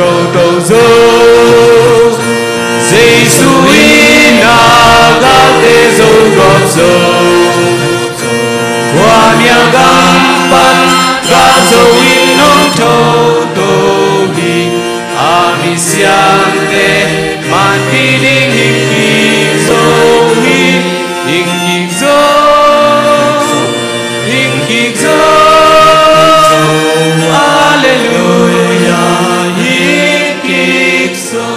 thâu tô dô Giêsu ina ga te dô góp dô qua miệng găng ban ga dô in nông thâu tô hi ami siante man đi đinh hình dô hi hình dô hình dô Alleluia hình dô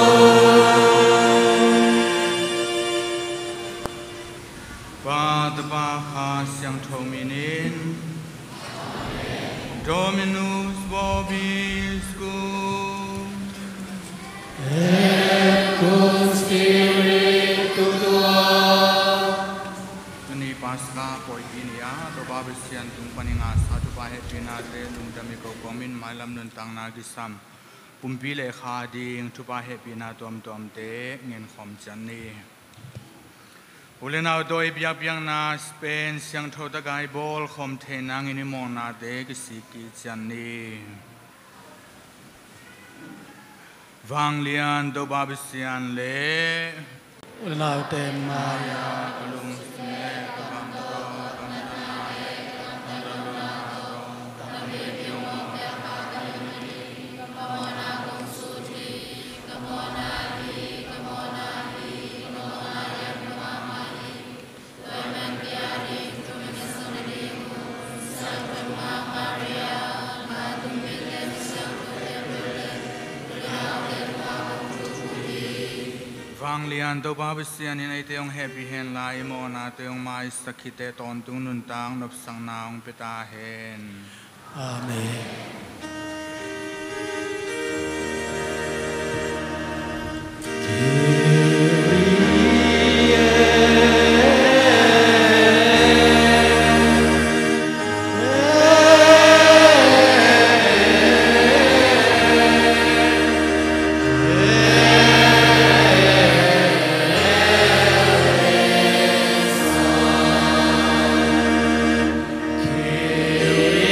Dominus vobiscum et cum spiritu tuo Ni pasca poikinia to babisian tung paninga satu pahe pinate lung damiko komin mailam nun tang nagisam pumpile khading tu pahe pinatom tom te ngin khom channi Ulenau doi biak biang na Spain siang thota gai bol khom the nang ini mona de kisiki channi Vanglian do babisian le Ulenau te maya kalung sne kabam to Vanglian do babisian in ai teong happy hen lai mo na teong mai sakite ton tung nun tang nop sang naong peta hen Amen Kyrie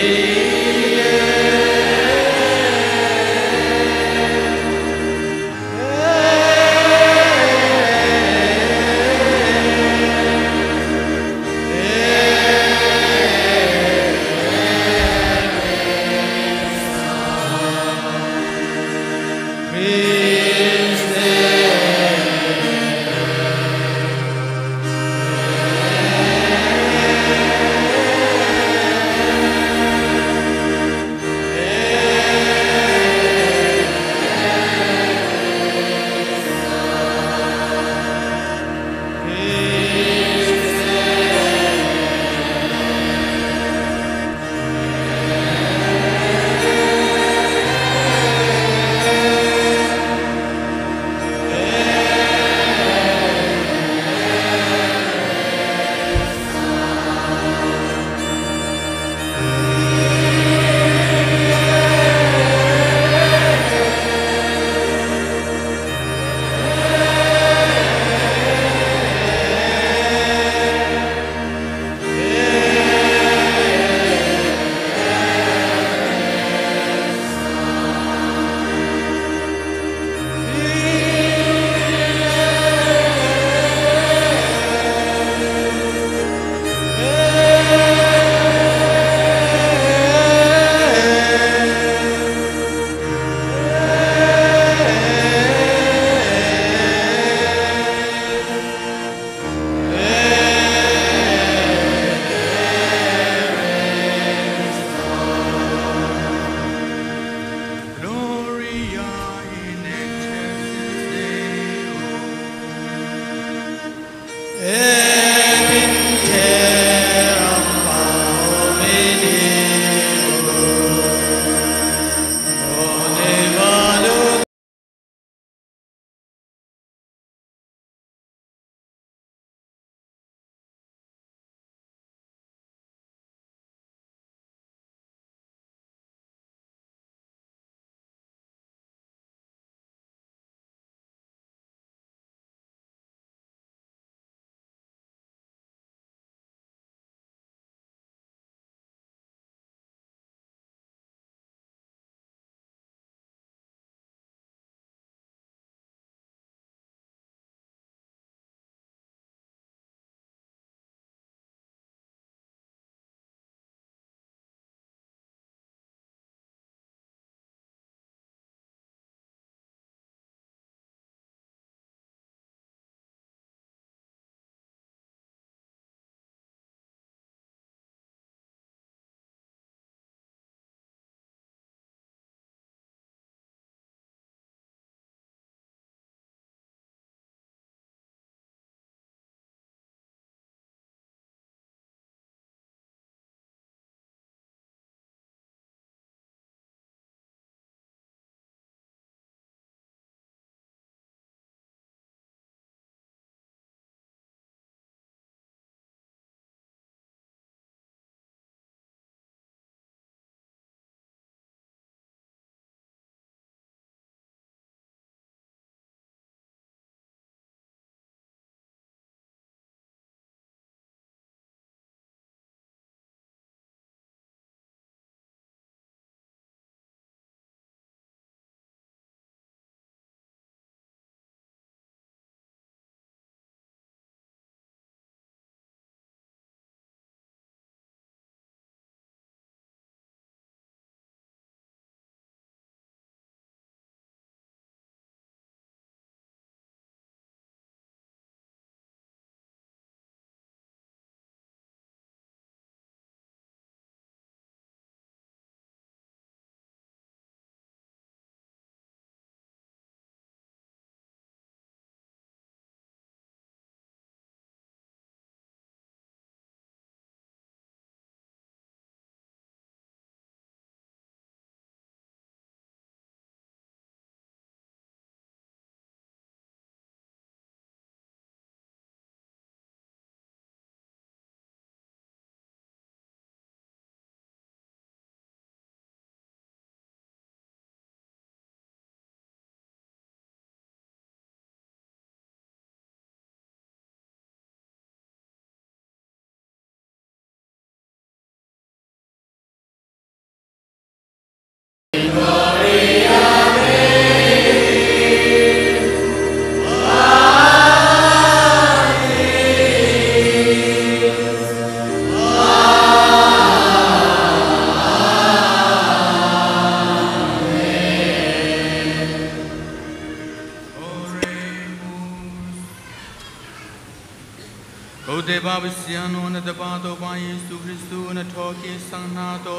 เตบาบิสยานนตบาโตบาเยซูคริสต์นทอกิสังนาโต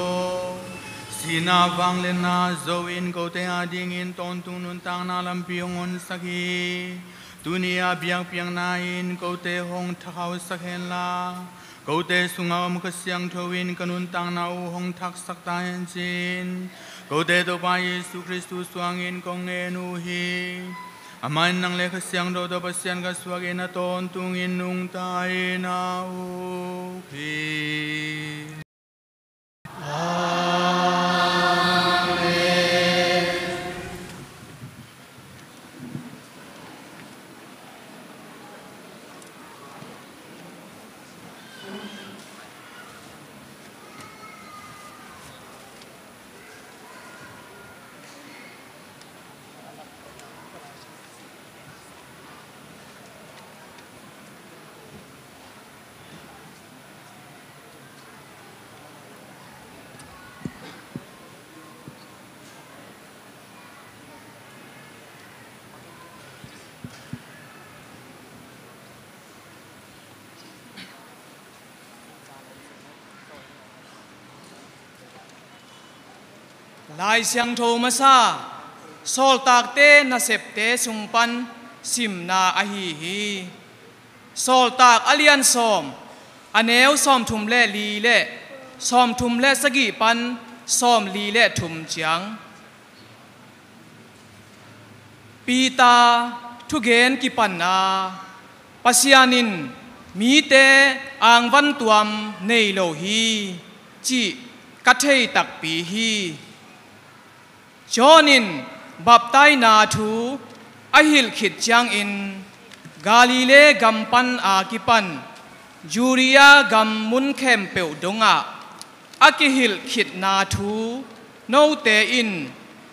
สีนาวังเลนาโจวินโกเตอาดิงินตอนตุนุนตังนาลัมปิยงอนสักีตุนียาเบียงเปียงนาอินโกเตหงทักเอาสักเฮลาโกเตสุงเอามกเสียงทวินกนุนตังนาอูหงทักสักตาเห็นจินโกเตโตบาเยซูคริสต์สวงอินกงเอนูฮีอามันนังเลขเสียงโดโดปัสยันกัสวกินาตอนตุงอินนุงตายนาอูพีลายเสียงโทมาซาโซลตากเตนาเสพเตสุงปันสิมนาอหีฮีโซลตากอเลียนซอมอเนวซอมทุมเล่ลีเล่ซอมทุมเล่สกีปันซอมลีเล่ทุมเจียงปีตาทุเกนกิปันนาปัสยานินมีเตอ่างวันตวมในโลฮีจิกัทเทตักปีฮีจอนินบับไตนาทูอหิลขิดจางอินกาลิเลกัมปันอากิปันยูริยากัมมุนเข้มเปียวดงะอากิหิลขิดนาทูโนเตอิน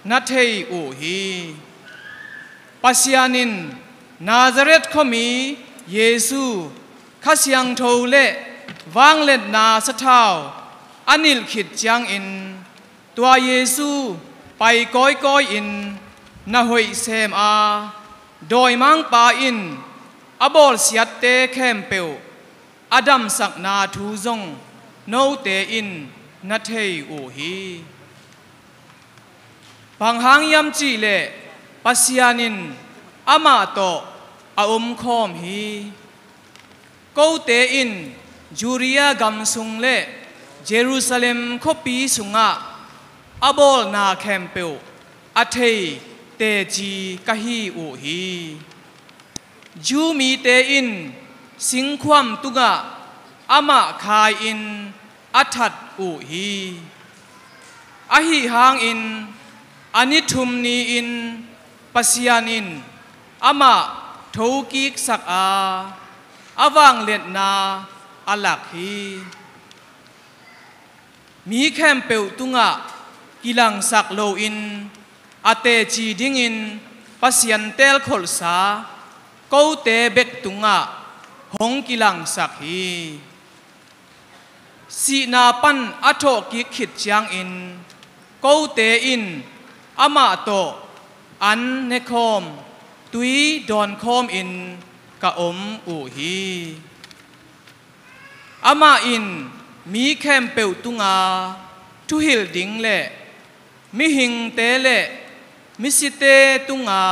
นัทเทอูฮีปัสยานินนาซาเรตขมีเยซูข้าเสียงโทเลวางเล็ดนาสะเท้าอนิลขิดจางอินตัวเยซูไปก้อยอินนาหอยเซมอาโดยมังปาอินอบอลเสียเตเข้มเปียวอดัมสักนาทูซงโนเตอินนัทเทอูฮีบางหางยำจีเลปัสยานินอามาโตอาอุมคอมฮีโกเตอินจูริยากัมซุงเลเยรูซาเล็มคปีสุงะอบอลนาแคมเปลอัทเทเตจีกะฮีอูฮีจูมีเตอินสิงความตุกะอามาคายอินอัทัดอูฮีอาฮีหางอินอานิทุมนีอินปัสยานินอามาโทกิกสักอาอวังเลดนาอลักฮีมีแคมเปลตุงะกิลังสักโลอินอาเตจีดิงอินปัสยันเตลขลสาโกเตเบกตุงะหงกิลังสักฮีสีนาปันอัโทกิขิดจางอินโกเตอินอามาโตอันเนคอมตุยดอนคอมอินกะอมอูฮีอามาอินมีแคมเปลตุงาทุหิลดิงเลมิหิงเตเลมิสิเตตุงา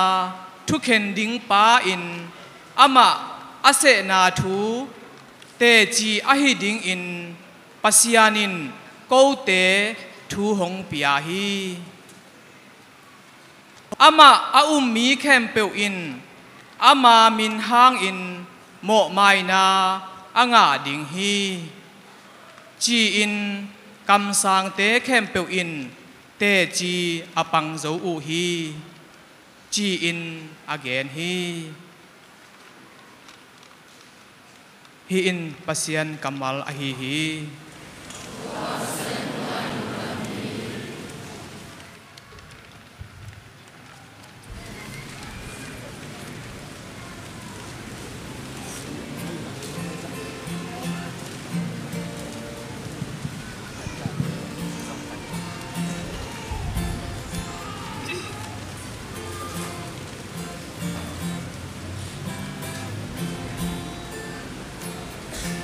ทุเข็นดิงปาอินอามาอาเสนาทูเตจีอาหิดิงอินปัสยานินโกเตทูหงปิยาฮีอามาอาอุมมีแคมเปลอินอามามินหางอินโมไมนาอ่างาดิงฮีจีอินกำสางเตแคมเปลอินเตจีอปังโซอูฮีจีอินอเกนฮีฮีอินปัสยันกัมมัลอฮีฮี ข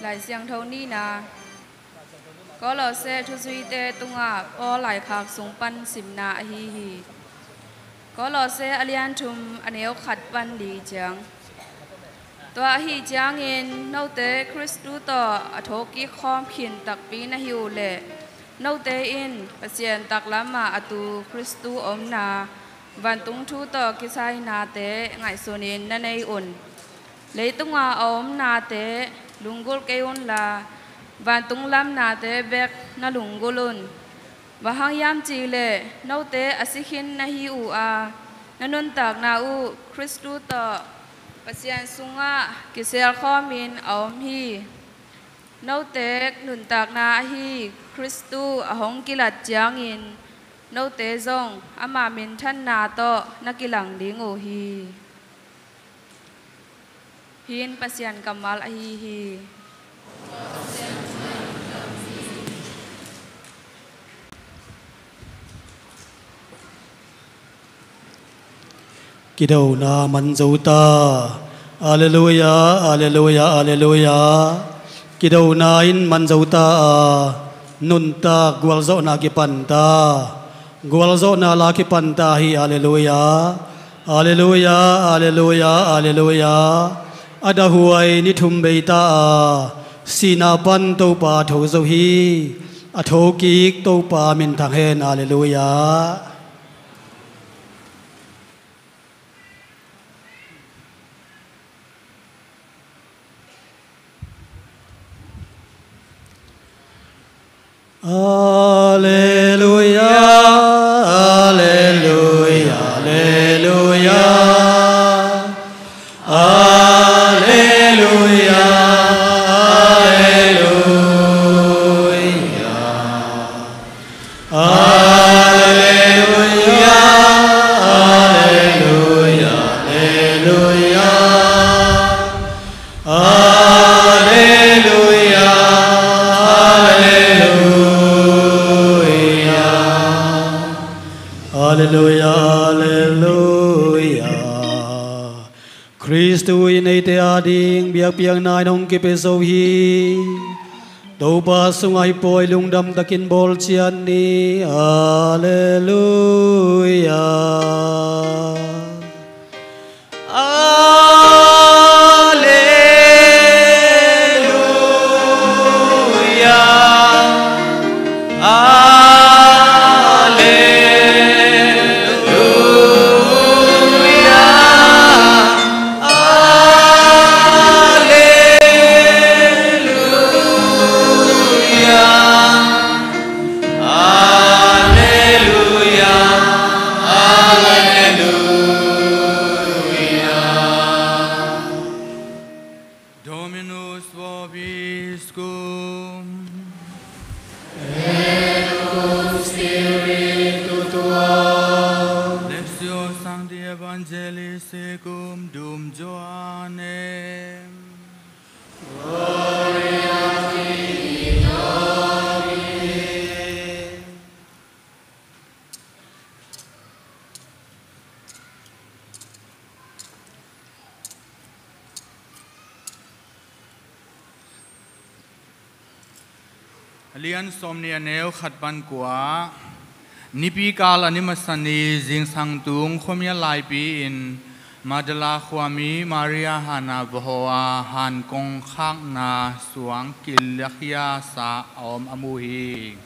lại xiang thâu ni na có lò xe thu duy tê tung à o lại khạc súng pan sim na hi hi có lò xe alian thum aneo khát pan đi chang toa hi chang in nâu tế Christu to athoki khom khin tak pi na hiu le nâu tế in pasien tak lama atu Christu om na van tung thu to kisai na tế ngai sonin na nei un lấy tung à om na tế lungul keun la van tung lam na te bek na lungulun bahang yam chi le no te asikhin na hi u a nanun tak na u Christu to pasian sunga kisel khomin om hi no te nun tak na hi Christu ahong kilat changin no te zong ama min than na to nakilang ding u hi hin pasian kamal a hi hi Ki đầu na man dấu ta Alleluia Alleluia Alleluia Ki đầu na in man dấu ta nun ta gwal zo na ki pan ta gwal zo na la ki pan ta hi Alleluia Alleluia Alleluia Alleluia ada huai ni thum bei ta sina pan to pa tho zo hi a tho ki to pa min thang hen Alleluia Alleluia, Alleluia, Alleluia, Alleluia, Alleluia, Alleluia, Alleluia, Alleluia, Alleluia, Alleluia. Christui nay te ading biak piang nai nong ke pe so hi. Tâu ba sungai poi lung đam takin bol chian ni. Alleluia. Dominus vobiscum. Lectio Sancti Evangelii secum dum Ioannem. Lian somnia neo khat ban kwa nipi kal animasani jing sangtung khomia lai pi in Madala khwami Maria Hana Bohoa Han Kong Khak na suang kilakhia sa om amuhi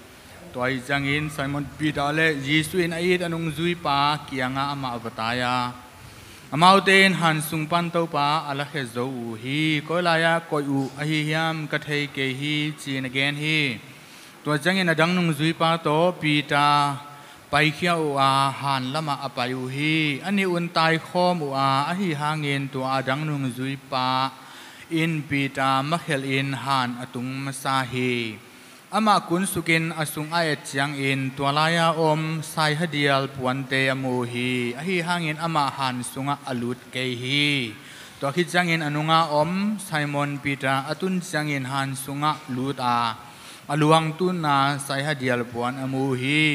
toy jangin Simon Peter le Jesu in ait anung zui pa kianga ama avataya amauten han sungpan to pa alakhe zo u hi koilaya koi u ahi hiam kathei ke hi chin again hiตัวจังเงินดังนุ่งจุยป้าโตปีตาไปเขี้ยวอาหันละมาอภัยอุฮีอันนี้อุ่นตายคอมอาอหิหางเงินตัวดังนุ่งจุยป้าอินปีตามะเขลอินหันอตุงมาซาฮีอามากุนสุกินอสุงไอจังอินตัวลายาอมไซฮเดียลปวนเตยมูฮีอหิหางเงินอามาหันสุงอลุดเกฮีตัวคิดจังเงินอนุงาอมไซมอนปีตาอตุนจังเงินหันสุงอลุดอาอลวงตุนนาไซฮเดียลปวนอมูฮี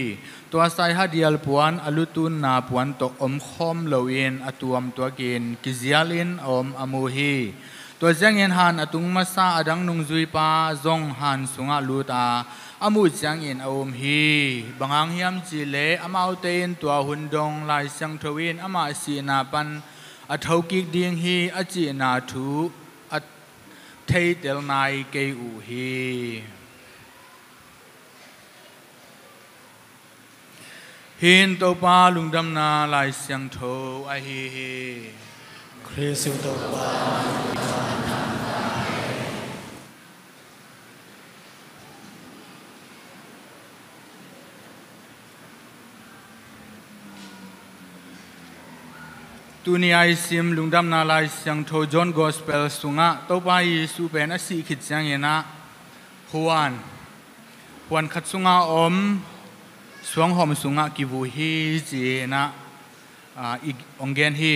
ตัวไซฮเดียลปวนอลุตุนนาปวนตกอมคอมโลวินอตัวมตัวกินกิเซียลินอมอมูฮีตัวเจงเงินหันอตุงมาซาอดังนุงจุยปาจงหันสุงาลูตาอมูเจงเงินอมฮีบางฮิมจิเลอมาอุเตนตัวหุนดงลายสังทวินอมาสีนาปันอทาวกิกดิงฮีอจีนาทูอเทเดลนายเกอูฮีหินตัวปลาลุงดำนาลายเสียงโทไอฮีคริสต์ตัวปลาตัวนี้ไอซิมลุงดำนาลายเสียงโทจอห์นกอสเปลสุงะตัวปลาเยซูเป็นอาศิขิดจังเงนะฮวนขัดสุงะอมสวงหอมสุงะกิบูฮีจีนะอีกองเกนฮี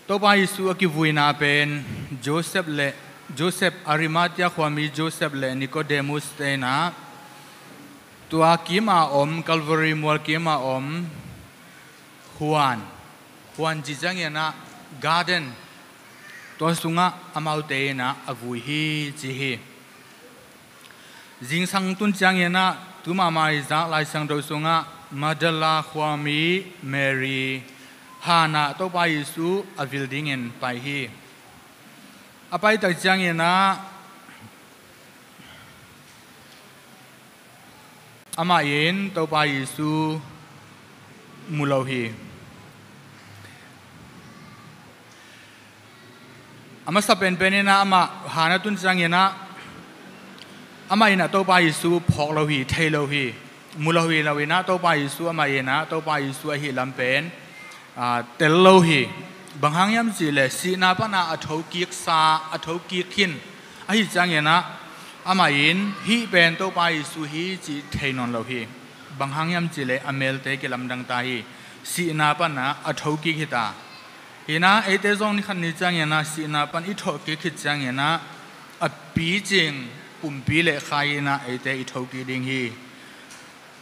ตัวไปสุกิบูนาเป็นโจเซฟอาริมาตยาความมีโจเซฟเลนิโคเดมุสเตนะตัวกิมาอมคัลวารีมัวกิมาอมฮวนจิจังเงนะการ์เดนตัวสุงะอามาอุเตนะอบูฮีจีฮีจิงสังตุนจังเงนะตุมาไม่จากลายสังโดสุงะมาดลาความมีเมรีฮานาตัวไปสูอวิลดิงเงินไปฮีอภัยตักจังเงนะอามาเย็นตัวไปสูมุลาฮีอามาสับเป็นนะอามาฮานาตุนจังเงนะ อามาอินะโตปายิสูพอกเราฮีเทเราฮีมูเราฮีเราฮีนะโตปายิสูอามาอินะโตปายิสูฮีลำเป็นเตลเราฮีบางครั้งยามจีเลสีนาปนาอัฐกิกซาอัฐกิกขินไอ้จังเงี้ยนะอามาอินฮีเป็นโตปายิสูฮีจีเทนอนเราฮีบางครั้งยามจีเลอเมลเตกิลำดังตาฮีสีนาปนาอัฐกิกฮิตาฮีนะไอเตจงนี่ขันนี่จังเงี้ยนะสีนาปันอิฐกิกฮิตจังเงี้ยนะอปีจิงปุ่มปีเลขายนะไอเตอิฐกิดิงฮี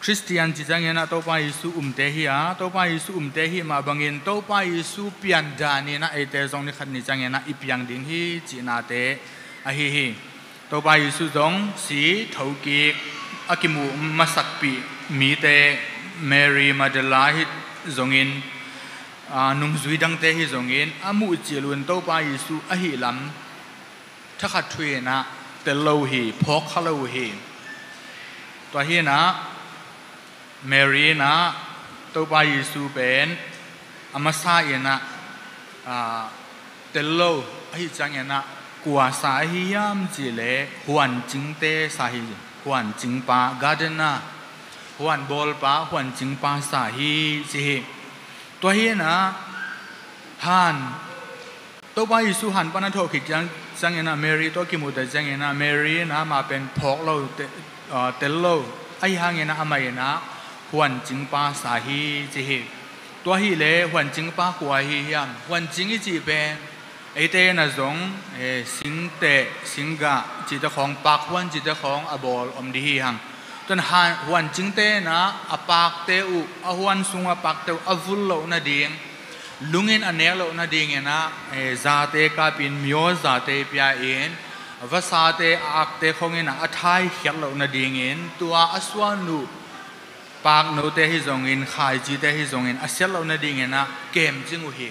คริสเตียนจีจังเงี้ยนะโตปายิสูเตฮีอะโตปายิสูเตฮีมาบังเงินโตปายิสูเปียนดานีนะไอเตจงนี่ขันนี่จังเงี้ยนะอีเปียงดิงฮีจีนาเตอะฮีโตปายิสูจงสีทาวกิกอากิมูมาสักปีมีเตเมรีมาเดลาฮิจงอินนุ่งจุยดังเตฮิจงอินอามูจิลุนโตปายิสูอะฮีลำถ้าขัดทุยนะเตลโฮีพอกขลโฮีตัวฮีนะเมรีนะตัวปายิสูเป็นอามาซาเอนะเตลโลฮีจังเอนะกัวสาฮียามจิเลหวนจิงเตสาฮีหวนจิงปาการ์เดน่าหวนบอลปาหวนจิงปาสาฮีจิตัวฮีนะฮันตัวปายิสูฮันปนันโทขิจังจังเงินะเมรีตัวกิมุตจังเงินะเมรีนะมาเป็นพอกเราเตลโลไอหางเงินะอามาเงินะหวนจิงปาสาฮีจิฮิตัวฮีเลหวนจิงปากัวฮียามหวนจิงอีจีเป็นไอเตนะจงสิงเตสิงกะจิตของปากหวนจิตของอบอลอมดีฮีหังจนหวนจิงเตนะอปากเตอุอหวนสุงอปากเตอุอวุลโลนะดีงลุงเงินอันเนลโลนาดีเงนะซาเตกาปินมิโอซาเตปยาเอ็นวาซาเตอักเตคงเงินอัฐายเขียนโลนาดีเงินตัวอสวานุปากโนเตฮิจงเงินขายจีเตฮิจงเงินอาเซลโลนาดีเงนะเกมจิงอุฮี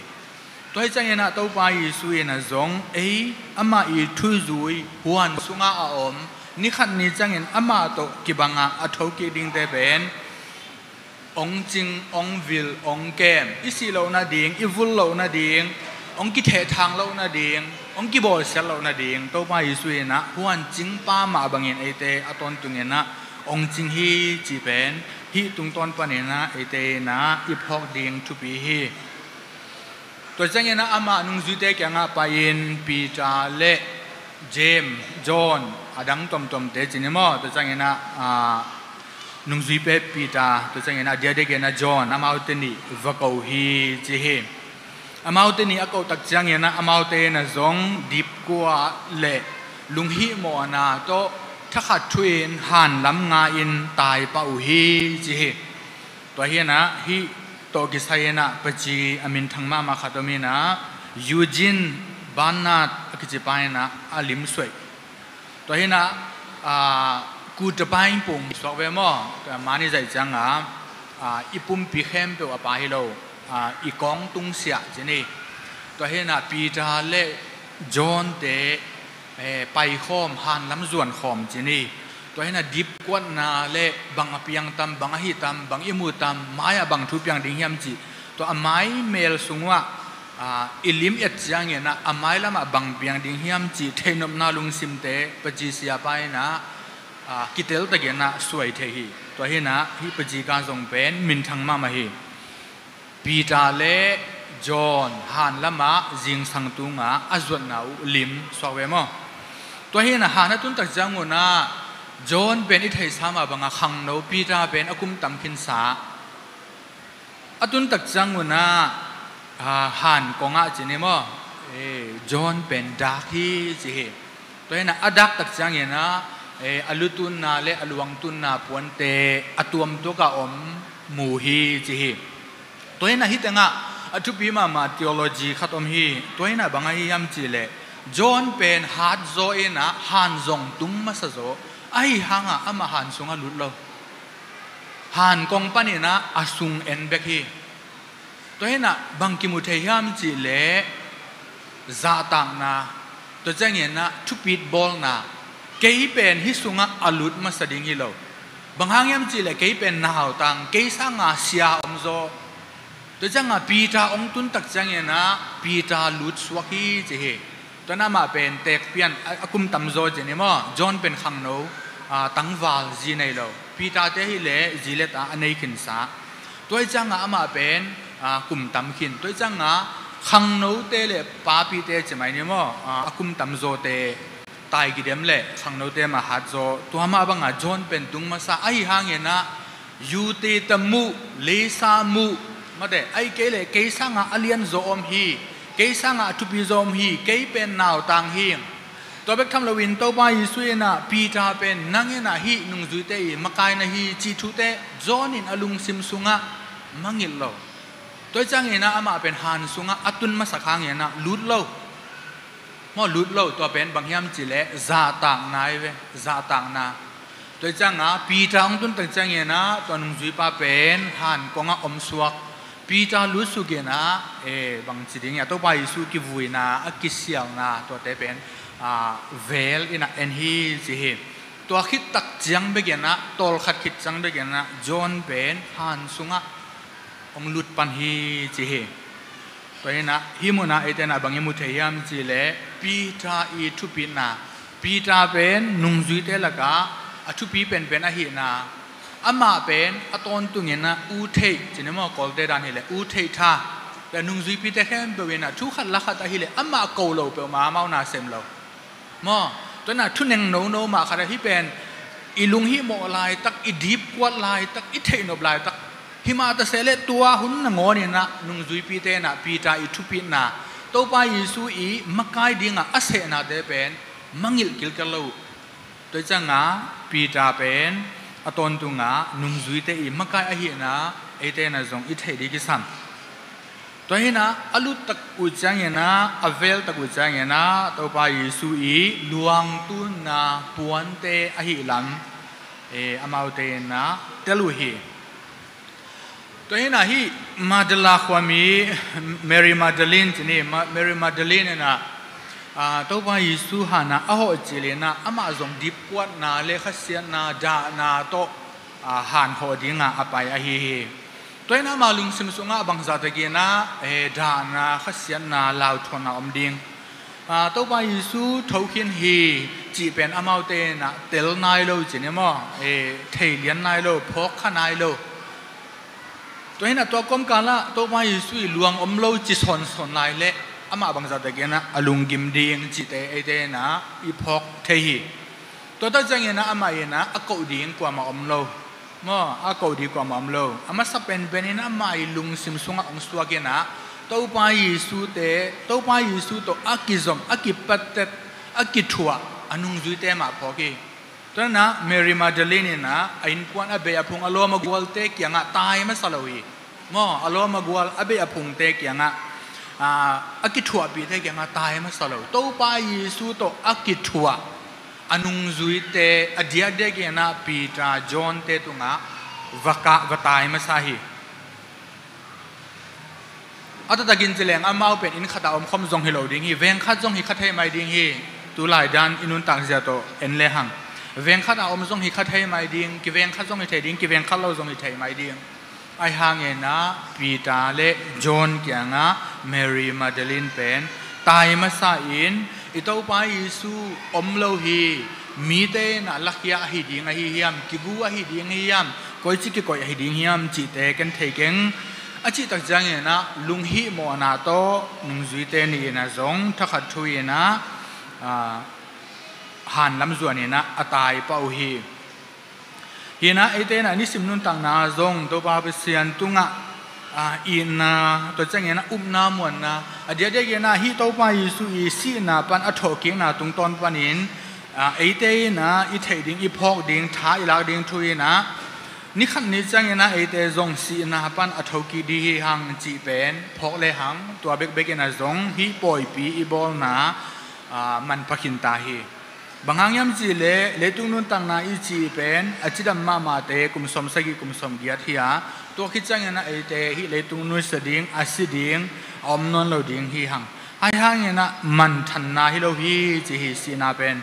ตัวให้จังเงนะตัวปายิสูเงนะจงอามาอีทุจุยหวนสุงาอาอมนี่ขันนี่จังเงินอามาโตกิบังอาอัฐกิดิงเตเป็นองจิงองวิลองแกมอิสิโลนาดิงอิวุลโลนาดิงองกิเททางโลนาดิงองกิบอลเซลโลนาดิงโตปายิสุเอนะหวนจิงป้ามาบังเงินไอเตอตอนตุงเงนะองจิงฮีจีเป็นฮีตุงตอนปานเนนะไอเตนะอิพอกดิงทุปีฮีตัวจังเงนะอามานุงจุเตแกงะปายินปีจาเลเจมจอห์นอดังตอมเตจินิมอตัวจังเงนะนุ่งจุยเป็ดปีตาตัวจังเงนะเดียดเกนะจอห์นอามาอุตนีวะกาวฮีจีเฮอามาอุตนีอากาตักจังเงนะอามาอุตนะจงดิบกัวเละลุงฮีโมนาโตถ้าขัดทุยนหันลำงาอินตายปะอุฮีจีเฮตัวเฮียนะฮีโตกิสัยนะปจีอามินทั้งมาขัดตัวมีนะยูจินบานาตกิจปายนะอาลิมสวยตัวเฮียนะกูจะไปปุ่มสอบเวมอแต่มานี่ใจจังอีปุ่มปีเข้มเปว่าไปให้เราอีกองตุงเสียจีนี่ตัวเห็นปีจาเล่จอนเตไปข้อมหันลำส่วนข้อมจีนี่ตัวเห็นดิบกวนนาเล่บางอภิยังตำบางอหิตำบางอิมูตำไม้บางทุบยังดิ่งยำจีตัวไม้เมลสูงว่าอิลิมเอ็ดจังเงี้ยนะไม้ละมาบางเปียงดิ่งยำจีเทนมนาลุงซิมเตปจีเสียไปนะกิเตลตะเกียนะสวยเทฮีตัวเห็นนะที่ปจีการส่งเป็นมินทังมามาฮีปีตาเลจอนฮันละมาจิงสังตุงอาจวนนาลิมสวเวมอตัวเห็นนะฮันตุนตักจังวนะจอนเป็นอิทธิสามาบังขังโนปีตาเป็นอากุมตัมขินสาตุนตักจังวนะฮันกงอาจินิมอจอนเป็นดักฮีจีเฮตัวเห็นนะอดักตักจังเงี้ยนะอลุตุนนาเลอลวงตุนนาปวนเตอตัวมตัวกะอมมูฮีจีฮีตัวนี้นะฮิตงะอทุบีมาทีโอโลจีขัดอมฮีตัวนี้นะบางไอ้ยามจีเลจอนเป็นฮาร์ดโซเอนะฮันซงตุ้มมาซะโซไอ้ฮังอ่ะอามาฮันซงอ่ะลุดโลฮันกองปานี่นะอาซุงเอ็นเบกฮีตัวนี้นะบางกิมุเทียมจีเลซาตังนะตัวเจ้าเงี้ยนะทุบีดบอลนะเกยเป็นฮิสุงะอลุดมาสดิงฮิโลบางครั้งยามจีเลเกยเป็นนาหตังเกยสังอาเสียอมโซตัวจังอาปีตาองตุนตักจังเงนะปีตาลุดสวกฮีจีเฮตัวนั้นมาเป็นเตกเปียนอากุมตัมโซจีนี่มั้งจอนเป็นขังโน ตั้งวาลจีในเราปีตาเตหิเลจีเลตาอันในขินสาตัวจังอามาเป็นกลุ่มตำขินตัวจังขังโนเตเลปาปีเตจะไม่เนี่ยมั้งกลุ่มตำโจเตตายกิเดมเล่ขังโนเตมาฮัดโจตัวมาบังจอนเป็นตุงมาซาไอหางเงินยูตีตมูเลซามูมาเดไอเกเลเกสังอเลียนโจอมฮีเกสังทุบิโจอมฮีเกเป็นนาวตังฮีตัวเบกทำลวินตัวไปยิสุยนะปีตาเป็นนั่งเงินฮีนุ่งจุยเตยมาไกนะฮีจีทุเตจอนินอลุงซิมซุงะมังงิลโลตัวจังเงินอามาเป็นฮันซุงะอัตุนมาสักครั้งเงินลุดโลมอลุดโลตัวเป็นบางยามจิเลซาต่างนายเวซาต่างนาตัวจังปีตาองตุนตัวจังเงินตัวนุ่งจุยป้าเป็นฮันกงอมสวกปีตาลุสุเกนะบางสิ่งอย่างตัวไปยิสุกิวุยนะอักิเสียงนะตัวเตเป็นเวลอินะเอ็นฮีสิเฮตัวคิดตักจังเบกนะตอลขัดคิดจังเบกนะจอนเป็นฮันซุงะองลุดปันฮีสิเฮตัวนี้นะฮิมุนะเอเตนะบางยมุเทียมสิเลปีตาอีทุปีนะปีตาเป็นนุ่งจุยเตละกะอทุปีเป็นอหินะอามาเป็นอตอนตุเงินะอูเทจินมอกอลเตดานฮิเลอูเทท่าแต่นุ่งจุยปีเตแค่เบวินะทุกขัดละขัดฮิเลอามาโกโลเปมาเมานาเซมโลมอตัวน่ะทุนยังโนมาขณะที่เป็นอีลุงฮิโมลายตักอีดีบกวดลายตักอีเทนอบลายตักฮิมาตะเซเลตัวหุ่นนงอเนี่ยนะนุ่งจุยปีเตนะปีตาอีทุปีนะตัวไปยิสุอีมักไกดิ้งอาเซนะเดเป็นมังยิลกิลกันลูตัวจังปีตาเป็นอตอนตุงนุ่งจุยเตอีมักไกอหินะเอเตนะจงอีเทดีกิสันตัวนี้นะอลุตักอุจจังเงินะอเวลตักอุจจังเงินะตัวไปยิสุอีลวงตุนนะปวนเตอหิลันอามาเตนะเตลุฮีตัวนี้นะฮีมาดลาความีเมรีมาดลินที่นี่เมรีมาดลินนะตัวไปยิสุฮานะอโหจิเลนะอามาจงดิบกวดนาเลขเสียนาดานาโตหันโหดิงอไปอหิตัวนั้นมาลุงซิมซุงบางสัตว์กินะดานาขัดเสียนาลาวทนาอมดิงตัวไปยิสุทุกินฮีจีเป็นอามาเตนะเตลนายโลจิเนี่ยมั้งเทเลียนนายโลพกขนายโลตัวนั้นตัวกรมการละตัวไปยิสุลวงอมโลจิสอนนายเละอามาบางสัตว์กินะอลุงกิมดิงจีเตเตนะอีพกเทฮีตัวตั้งใจนะอามาเอนะอโกดิงกว่ามาอมโลมออากูดีกว่ามัมโลอามาสับเป็นเป็นนะมาอิลุงซิมซุงองสวาเกนะตัวไปยิสุเตตัวไปยิสุตัวอากิซอมอากิปัตเตอากิทัวอนุงจุยเตมาพอกีตัวนั้นนะเมรีมาเดลินนะอินควันอเบียพุงอโลมากัวเตกยังตายมาสลาวีมออโลมากัวอเบียพุงเตกยังอากิทัวปีเตกยังตายมาสลาตัวไปยิสุตัวอากิทัวอนุงจุยเตอดียเดกยนะปีตาจอนเตตุงะวตายมาสาฮีอัตตะกินเจริญอามาเป็นอินขัดอมคมจงฮิโลดิงฮีเวงขัดจงฮิขัดให้ไม่ดิงฮีตุลายดันอินุนตังเจโตเอ็นเลหังเวงขัดอมจงฮิขัดให้ไม่ดิงกิเวงขัดจงฮิเทดิงกิเวงขัดเราจงฮิเทไม่ดิงไอหางเงินะปีตาเลจอนเกียงะเมรีมาเดลินเป็นตายมาสาอินอิตาไปยิสุอมโลฮีมีเตนะลักยาฮิดิงฮิฮิยามกิกูฮิดิงฮิยามคอยจิกคอยฮิดิงฮิยามจิเตกันเทกันอาจิตักจังเงนะลุงฮิโมนาโตนุงจุยเตนี่นะจงทักขัดช่วยนะหันลำจวนนี่นะอตายเป้าฮีฮีนะไอเตนะนิสิมนุนตังนาจงตัวปาเปเซียนตุงะอินนะตัวจังเงนะนามวนนะเดี๋ยวเงนะฮิโตไปยิสุอีสีนะปันอัฐกิงนะตุงตอนปันินไอเตนะอีเทดิงอีพอกดิงท้าอีลากดิงทุยนะนี่ขันนี้จังเงนะไอเตจงสีนะปันอัฐกิดีหังจีเป็นพอกเลหังตัวเบกนะจงฮิปอยปีอีบอลนะมันพักินตาฮีบางอย่างจีเลตุงนุนตังนาอีจีเป็นอาจิดัมมาเตกุมสมสกิกุมสมเกียรติฮะตัวคิดจังเงนะไอเตฮิเลตุงนุสดิงอาศิดิงอมนนโลดิงฮีหังไอหังเงนะมันทันนาฮิโลฮีจีฮีสีนาเป็น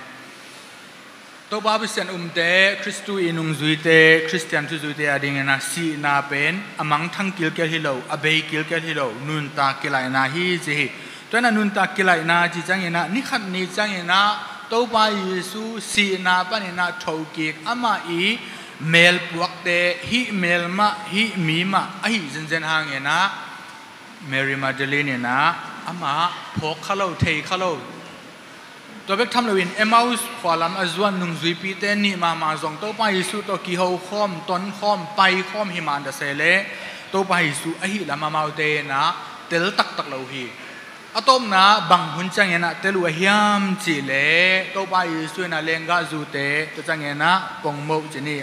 ตัวบาบิเซนเตคริสตูอินุงจุยเตคริสเตียนจุยเตอดิงนะสีนาเป็นอมังทั้งกิลเกลฮิโลอเบยกิลเกลฮิโลนุนตากิไลนาฮีจีฮีตัวนั้นนุนตากิไลนาจีจังเงนะนี่ขันนี้จังเงนะต ตัวไปยิสูสีนาปนินาทอกิกอามาอีเมลพวกเตฮิเมลมาฮิมีมาไอเจนหางเงนะเมรีมาเดลีนนะอามาพกขลุ่ยเทขลุ่ยตัวเบกทำเลยวินเอมาอุสขวาลำอจวนนุ่งซุยปีเตนี่มาส่งตัวไปยิสูตัวกี่หัวข้อมต้นข้อมไปข้อมหิมันเดเซเลตัวไปยิสูไอฮิลามาเอาเตนะเตลตักเราฮีอะตอมนะบังหุ่นจังเงนะเตลูเฮียมจีเลตัวไปยิสูนะเลงกาจูเตตัวจังเงนะปงโมจีนี่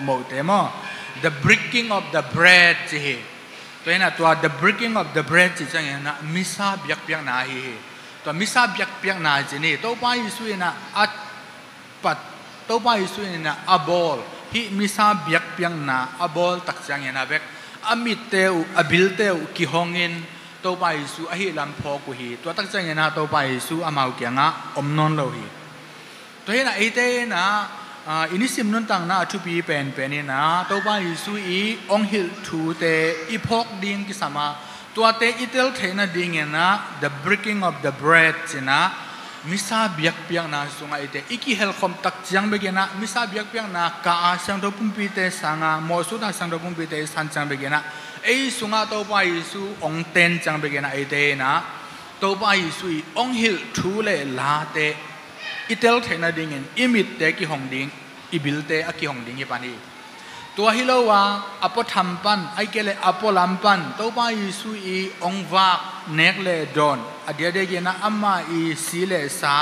โมเตมอ the breaking of the bread จีตัวนี้นะตัว the breaking of the bread จีจังเงนะมิซาเบียกนาฮีตัวมิซาเบียกนาจีนี่ตัวไปยิสูนะอัดปัดตัวไปยิสูนะอับอลฮิมิซาเบียกนาอับอลตักจังเงนะเบกอามิเตวอบิลเตวกิฮองอินตัวไปสู้อหิลำพอกุฮีตัวตั้งใจนะตัวไปสู้อามาอุกยังะอมนนโลฮีตัวนี้นะไอเตนะอินิสิมนุนตังนะทุบีเป็นนี่นะตัวไปสู้อีองหิลทูเตอีพอกดิ้งกิสมาตัวเตอีเตลเทนะดิ้งนะ the breaking of the bread สินะมิซาเบียกนะสุงไอเตอีกิเฮลคอมตักจังเบกินะมิซาเบียกนะกาสังตัวปุ่มปีเตสังมอสุดาสังตัวปุ่มปีเตสันจังเบกินะไอสุงาตัวไปสู้องเต็นจังเบกินะไอเตนะตัวไปสู้องหิลทูเลลาเตอีเตลเทนะดิ้งอิมิตเตกิฮองดิ้งอีบิลเตอกิฮองดิ้งยี่ปานีตัวฮิโลวาอปทัมปันไอเกเลอปลัมปันตัวไปสู้อีองวากเนกเลดอนอเดียเดกินะอามาอีซีเลสา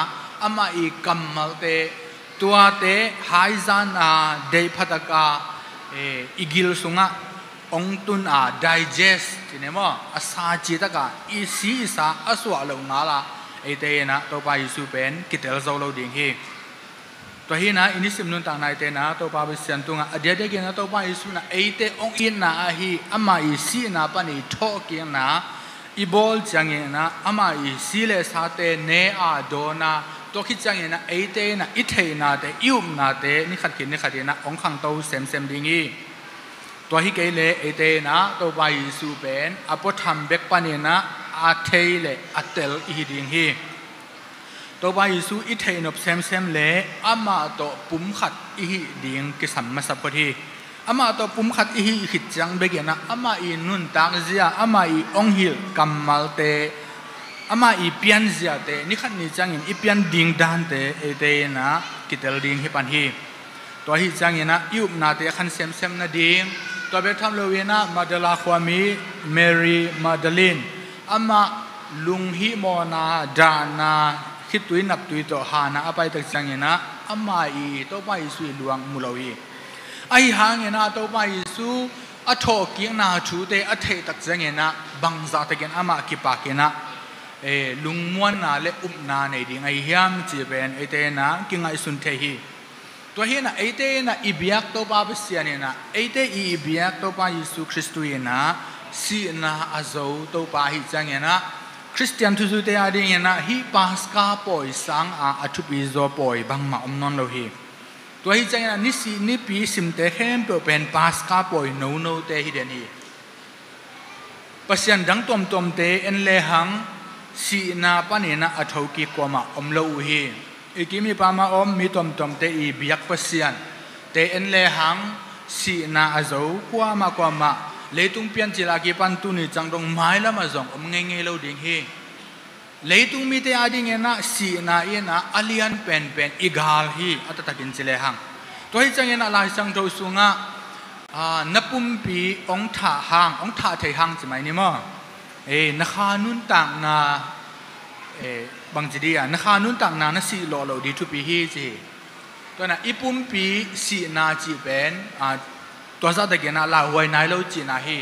อามาอีกัมมัลเตตัวเตไฮซานาเดพัตกาอีกิลสุงะองตุนdigest ที่เนี่ยมั้งอาซาจิตกาอีซีสาอสวะลงนาลาไอเตนะตัวไปสู้เป็นกิเตลโซโลดิ้งฮีตัวฮีนะอินิสิมนุนต่างในเตนะตัวไปเสียนตุงอเดียเดกินะตัวไปสู้นะไอเตองอินนะฮีอามาอีซีนะปนิทอกินนะอีบอลจังเงนะอามาอีซีเลสาเตเนอาโดนาตัวคิดจังเงนะไอเตนะอิเทนาเตอิอุมนาเตนี่ขัดกินนะองขังโตเซมดิ้งฮีตัวฮิเกเลไอเตนะตัวไปสู้เป็นอปทัมเบกปานีนะอาเทเลอาเตลอีดิ้งฮีตัวไปสู้อิเทนบเซมเลอามาตัวปุ่มขัดอีดิ้งกิสัมมาสับพอดีอามาตัวปุ่มขัดอีขิดจังเบกนะอามาอีนุนตากเซียอามาอีองฮิลกัมมัลเตอามาอีเปียนเซียเตนี่ขัดนี่จังอีเปียนดิ้งดานเตไอเตนะกิเตลดิ้งฮิปันฮีตัวฮิจังนะอิอุมนาเตขันเซมนะดิ้งตัวเบททำเลวีนะมาเดลาความีเมรีมาเดลินอามาลุงฮิโมนาดานาคิดตุยนับตุยตัวหานะอภัยตักจังนะอามาอีตัวไปสู้ลวงมุลวีไอหางนะตัวไปสู้อัฐกิงนาชูเตอัฐตักจังนะบังซาตะเกนอามากิปากินะลุงมวนนาเลอุปนาในดิ่งไอเฮียมจีเป็นไอเตนะกิงไอสุนเทฮีตัวเห็นนะไอเตนะอิบยักตัวบาปเสียเนี่ยนะไอเตอิบยักตัวบายิสุคริสต์เนี่ยนะสีนะอาโซตัวบาฮิจังเนี่ยนะคริสเตียนทุสุเตอาดิ่งเนี่ยนะฮิปาสกาปอยสังอาทุบิโซปอยบังมาอมนนโลฮีตัวฮิจังเนี่ยนะนิปีสิมเตเข้มเป็นปาสกาปอยโนเตฮิเดนีปัสยันดังตอมเตเอ็นเลหังสีนาปานี่นะอัฐวกิกวมาอมโลฮีอีกิมีปามาอมมีตอมเตอีบิยักปัสยันเตเอ็นเลหังสีนาอาโซกวมาเลตุงเปียนจิลากิปันตุนี่จังดงไม้ละมาจงอมเงโลดิ้งฮีเลตุงมีเตอาดิ่งนะสีนาเอนะอเลียนเป็นอีกาลฮีอัตตะกินจิเลหังตัวฮิจังนะลายสังโตสุงะนับปุ่มปีองท่าเทหังจะไหมนี่มั้งนักขานุนต่างนาบางจีดีนักขานุนต่างนาสีหล่อดีทุกปีฮีจีตัวน่ะอีปุ่มปีสีนาจีเป็นตัวซาตะเกน่าลาหวยนายเราจีนาฮี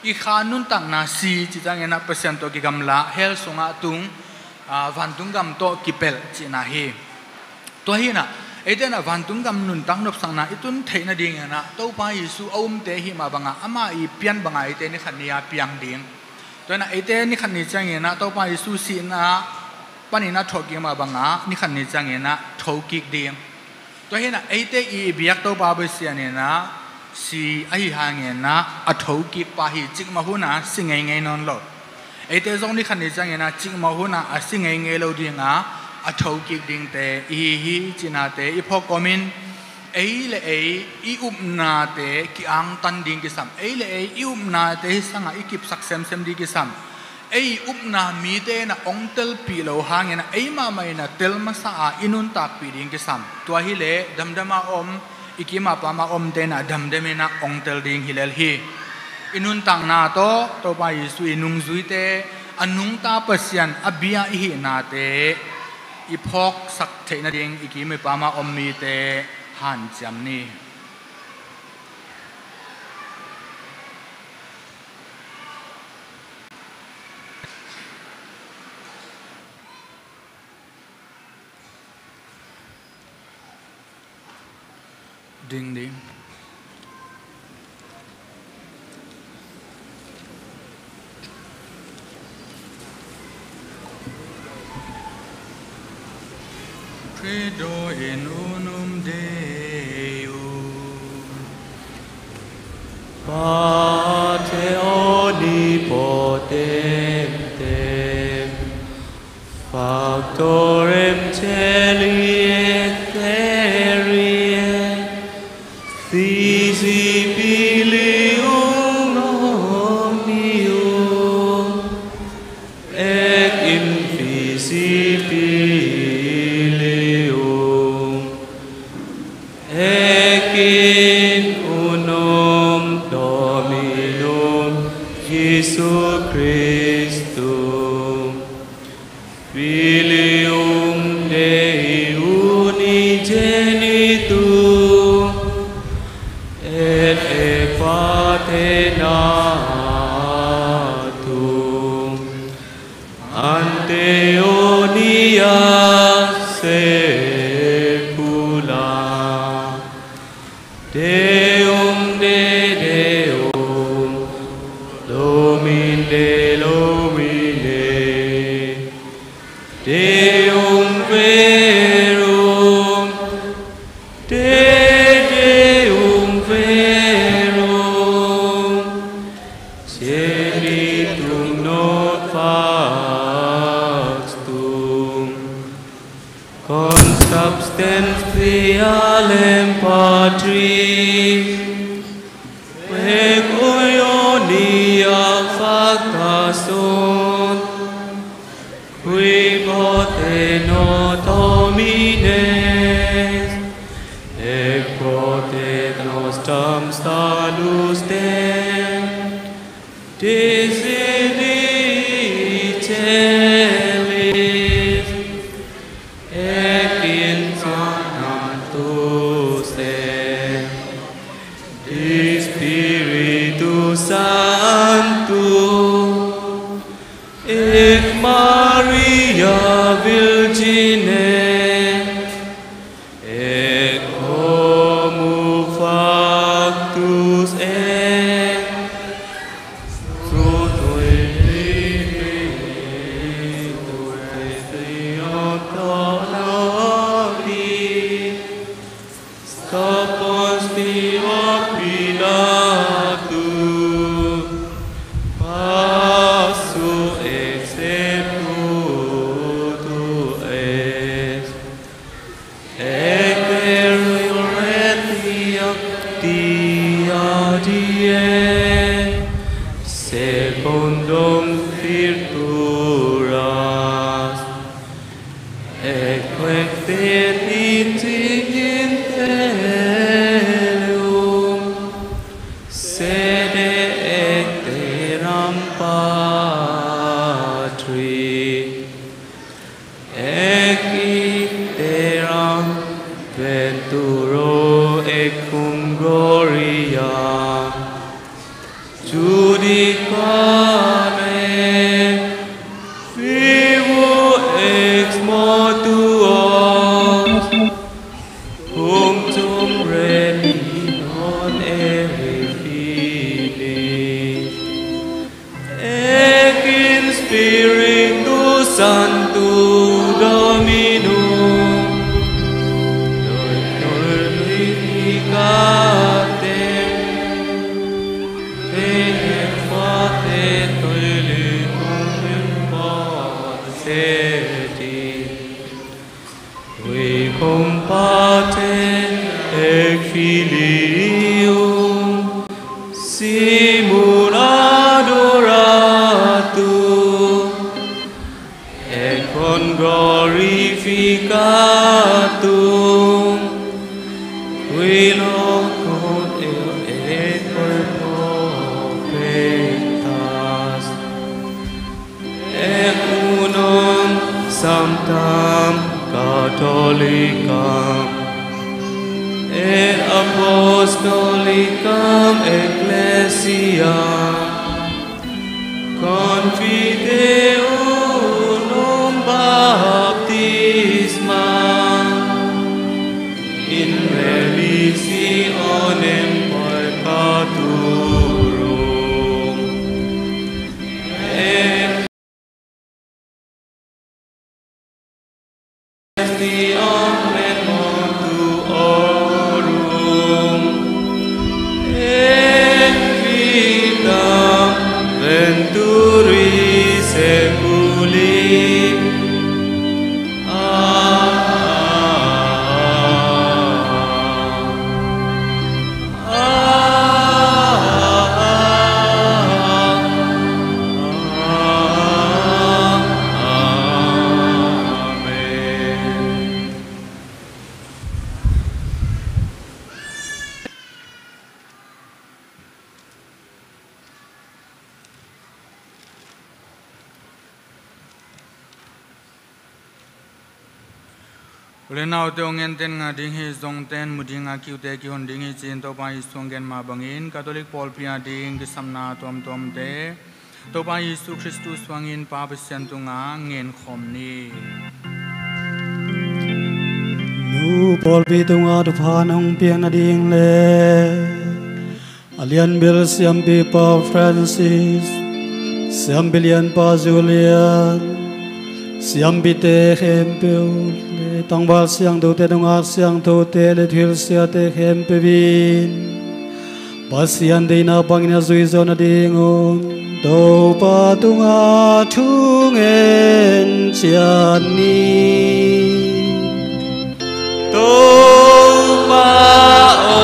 อีขานุนต่างนาสีจีจังเงินเปอร์เซ็นต์ตัวกิกำละเฮลสงะตุงวันตุงกำโตกิเปลจีนาฮีตัวฮีน่ะไอ้เจ้าน่ะวันตุงกำนุนตั้งนบสังนาอีตุนเทนดิ่งนะตัวไปยิสูเอาเตหิมาบังอามาอีเปียนบังไอเตนี่ขันนี้เปียงดิ่งตัวน่ะไอเตนี่ขันนี้จังเงินนะตัวไปยิสูสีนะปันนี้นะทอกิมาบังอานี่ขันนี้จังเงินนะทอกิกดิ่งตัวเห็นนะไอเตอีเบียกตัวบาบิเสียเนี่ยนะสีไอหางเงินนะอัฐวกิปะฮีจิกมาหูนะสิ่งไงนอนหลอดไอเตจงนี่ขันนี้จังเงินนะจิกมาหูนะสิ่งไงโลดิ่งอ่ะ a thâu kik ding te hi china te I phok komin ei le ei I upna te ki ang tan ding ki sam ei le ei I upna te sanga ikip saksem sem di ki sam ei upna mi te na ongtel pi lo hangena ei ma mai na tel ma sa a inun tak pi ding ki sam tua hi le damdama om ikima pa ma om te na damdemena ongtel ding hilel hi inun tang na to pa Yesu inung zui te anung ta pasian abia hi na te I phok sak the na ding ikime pa ma om mi te han cham ni ding ding credo in unum Deum Pater omnipotente factorem celi et terrae visibilium omnium et invisibilium et in unum Dominum Iesu Christum Filium Dei unigenitum et epatenatum ante onia secula Deum de Deum Domine Domine Deum verum De Deum verum Celitum not factum consubstantialem Patris Ecoionia facta sunt qui pote not homines et pote nostrum salus Deum disinitelis et in Sanctus et Spiritus Sanctus et Maria Virgine et homo factus et fructus Scopus Deo Pilatus passu executu est et resurrectio dia secundum virturas et quae in Deum sede eteram Patri et iteram venturo et cum gloria judicare vivo ex mortuos punctum reni non fini et in Spiritus Sancto Dominum glorificatem et fate toelitum in potenti Qui cum Pater et Filium simul adoratur et con glorificatum qui locut et per profetas et unum sanctam Catholicam et Apostolicam Ecclesiam confideo unum baptismam in remissionem peccatorum et Amen mortuorum et vitam venturi seculi. Ule nau te ongen ten nga ding hi zong ten muding a kiu te ki hon ding hi chin to pa hi songen ma bangin Catholic Paul pia ding ki samna tom tom te to pa Yesu Christus wangin pa besian tu nga ngen khom ni Nu Paul pi tung a tu phan ong piang na ding le Alian Bill siam pi pa Francis siam Billion pa Julian siam pi te hem pe le tang bal siang tu te tung a siang tu te le thil sia te hem pe vin pasian de na bang na zui zo na ding on do pa tung a thung en chian ni Toba o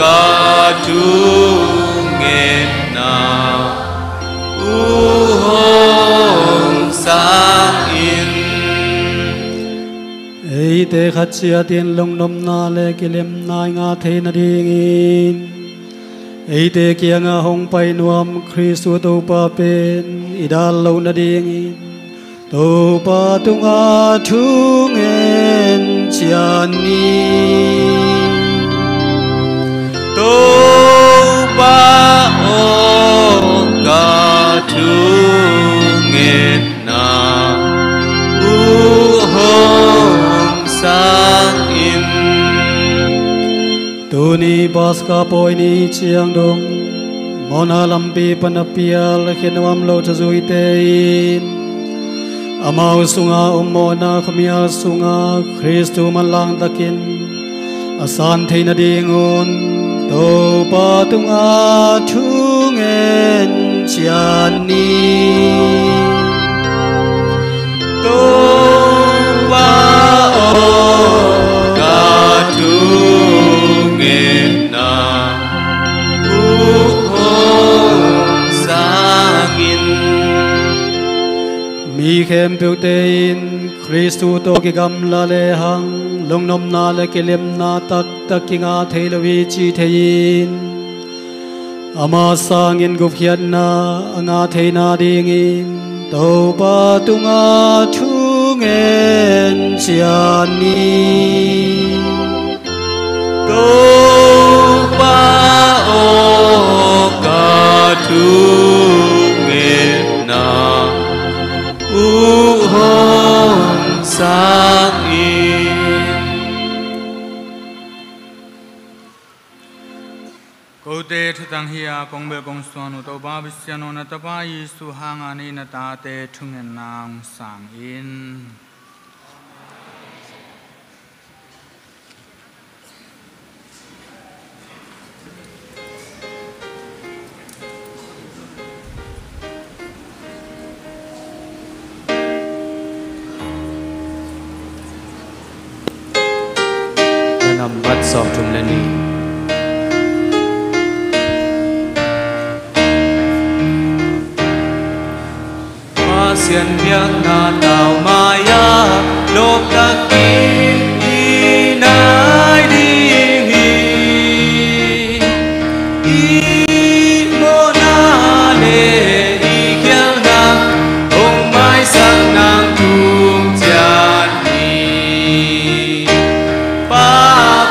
katunget na uhong sang in Ei te khat chia tiên long nom na le kilem nai nga the na ding in Ei te kia nga hong pai nuam Christu to pa pen idal lo na ding in To pa tung a thung en chian ni Toba o katunget na uhong sang in Tu ni bas ka poi ni chiang dong Mona lampi panapial khinwam lo cha zui te in Amau sunga umona khamial sunga Christu malang takin asan theina dingon to pa tung a thung en chian ni Toba o katunget na uhong sang in Mi khem piu te in Christu to ki gam la le hang long nom na le kelem na tak tak ki nga thei lo wi chi thein ama sang in gup khiat na anga thei na ding in to pa tung a thung en chian ni Toba o katunget na uhong sang in Ko te thutang hiya kong bel kong suanu to ba bisiano na tapa Yesu hanga ni na ta te thungen nang sang in ngam bat som thum le ni pasian biang na tao maya lop ta kin inai ding hi i mo na le i kyang na ong mai sang nang tum chan ni pa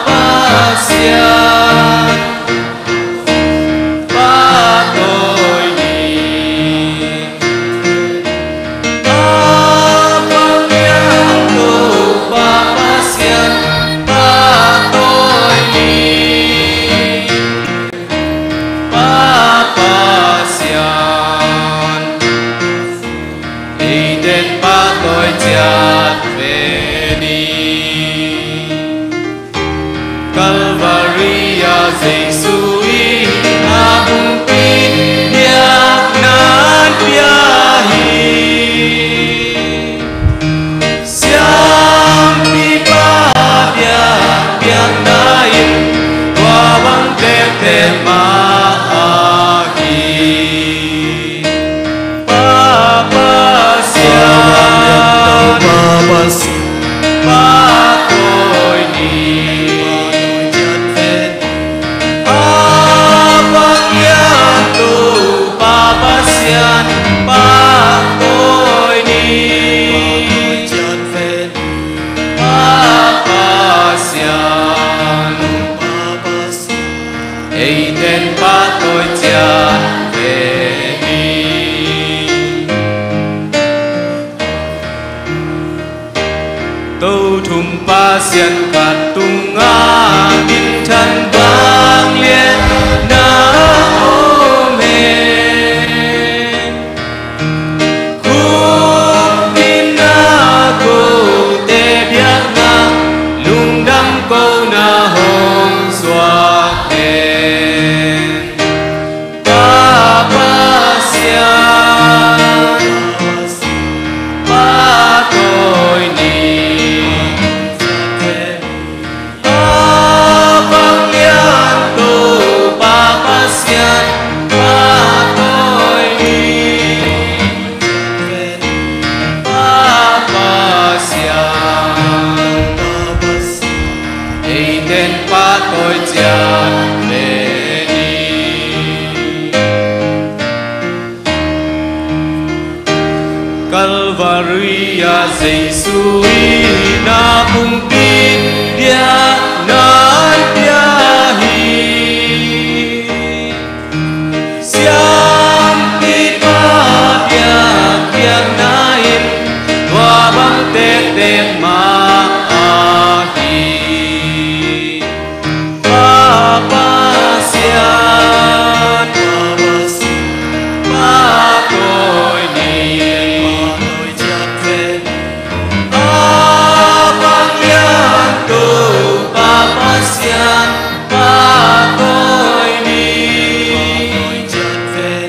pasian pa tôi ni Calvaria Giêsu-i abung pin yak nan piahi siam pi pa bia biang nain wa bang te te ma hi papa siam papa pa tôi ni pasian pa tôi ni pa pasian ei ten pa tôi chan về đi tâu thum pasian kat tung a bin than bang lian na Calvaria Giêsu-i na bung pin dia nan piahi siam pi pa bia biang nain wa bang te te ma hi pa sian pa tôi ni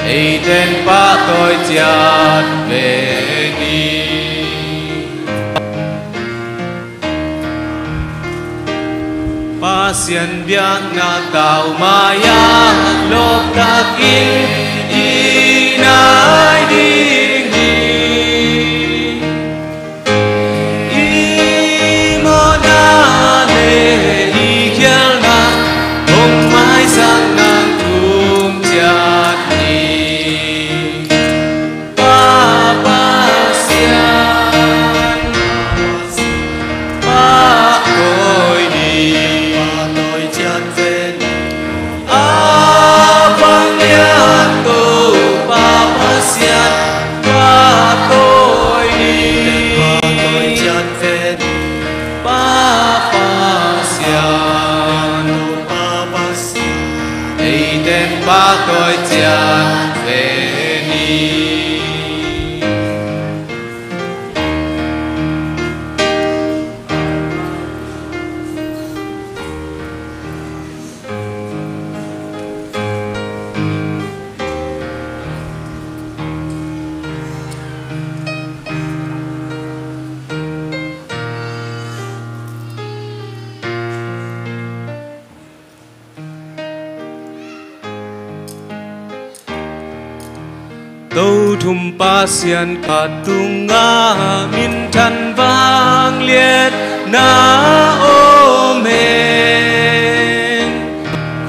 ei ten pa tôi chợt về đi pasian biang na tao maya lop ta kin inai ding hi i mo na le i kyal na ong mai sang nang tum chat ni Hãy subscribe tâu thum pa xian cả tung ngã min thân vang liệt na ô men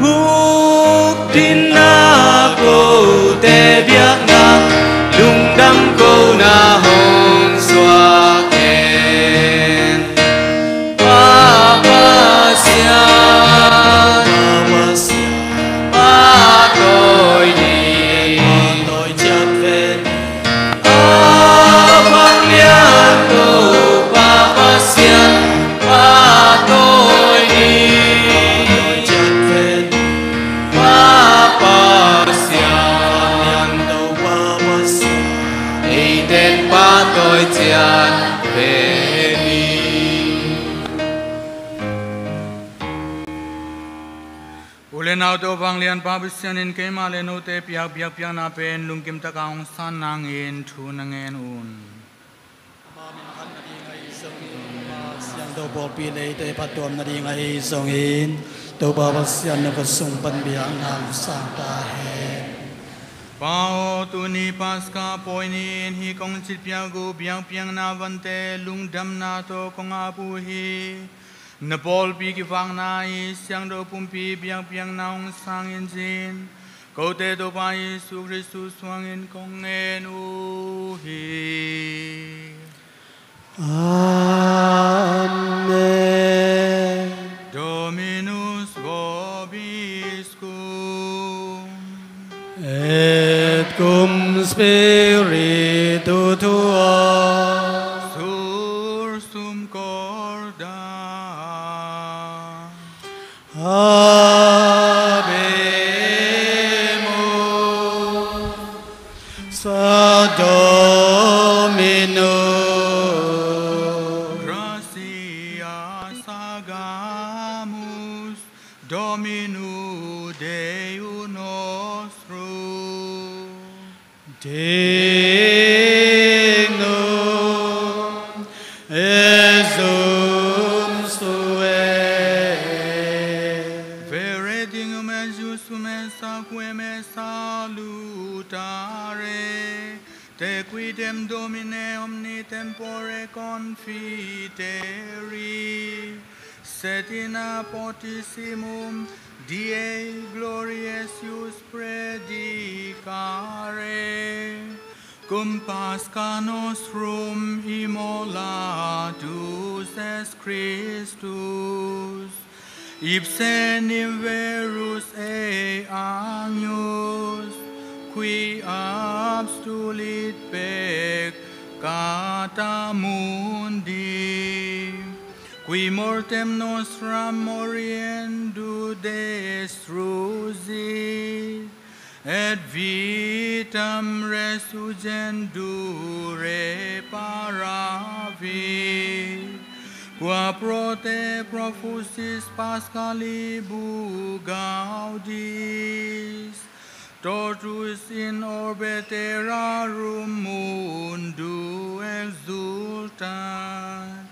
húc tin na cô te biak na lung đam cô na hong xoa ken pa pa xian pa tôi đi tôi chặt về đi. Ule nào tôi vang liền pa bisian in kema le no te piak na pen lung kim ta kaung san nang in thu nang en un. Siang do bol pi le te patom na di ngai song in to ba basian na pasung pan biang nam sang ta he. Pao tu ni paska poinin hi kong chit piagu piang na vante lung dam na to kong apu hi na bol pi ki vang na i siang do pum pi piang na ong sang in jin ko te do pa i su Christu swang in kong en u hi. Amen. Dominus vobiscum. Et cum spiritu tuo sursum corda habemus sa Domino gratia sagamus Domino Deo nostrum dignum esum sue vere dignum ejusum saquem salutare te quidem Domine omni tempore confiteri sed in apotissimum Die glorious ius predicare cum Pascha nostrum immolatus est Christus ipse niverus e agnus qui abstulit peccata mundi qui mortem nostram moriendu destrusit, et vitam resurgendu reparavit, qua pro te profusis Paschalibu gaudis, totus in orbe terrarum mundo exultant,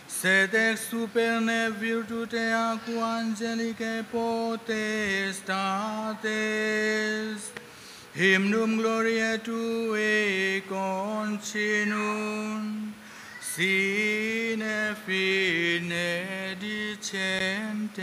sed ex superne virtute aqua angelicae potestates, hymnum gloriae Tuae continuum, sine fine dicentes.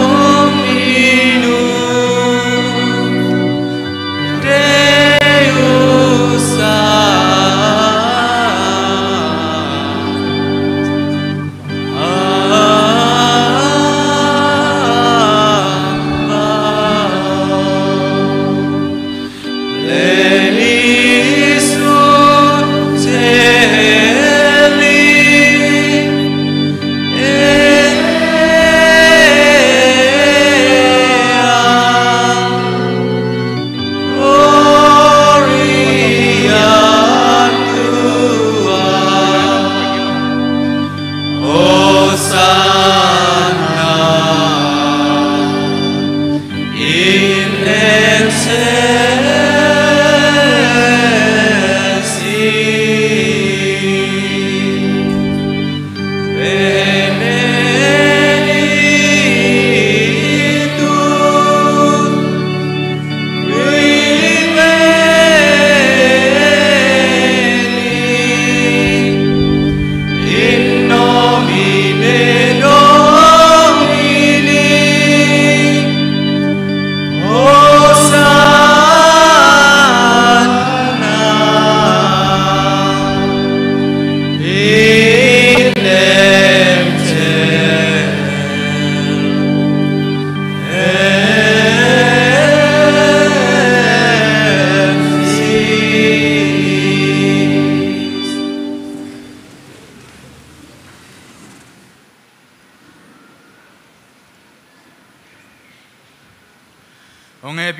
Domini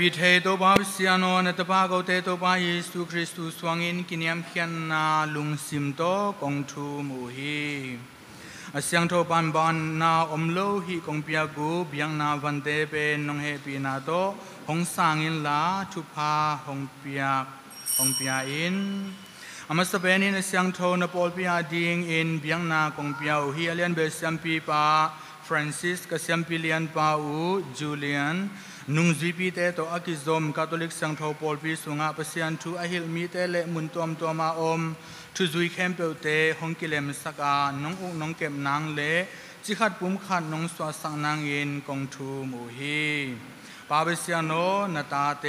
ปีเทโตบาเสียโนนัตปาเกเตโตบาเยซูคริสต์สวงอินกินยามเขียนนาลุงซิมโตกงทูมูฮีเสียงโทปันบานนาอมโลหิกงเปียกูเบียงนาวันเตเป็นนงเฮปีนาโตหงสางอินลาทุพาหงเปียอินอามาสเปนินเสียงโทนปอลเปียดิงอินเบียงนากงเปียอูฮีเลียนเบสเซียมปีปาฟรานซิสกเซียมปิเลียนปาอูจูเลียนนุงจีพีเตโตอากิซอมคาทอลิกเสียงโทปอลปีสุงาเปเซียนทูอหิลมีเตเลมุนตัวมตัวมาอมทุจุยเข้มเปลเตหงกิเลมสกาน้องอุน้องเก็บนางเละจิขัดปุ่มขัดน้องสวาสังนางอินกงทูมูฮีปาเบเซียโนนาตาเต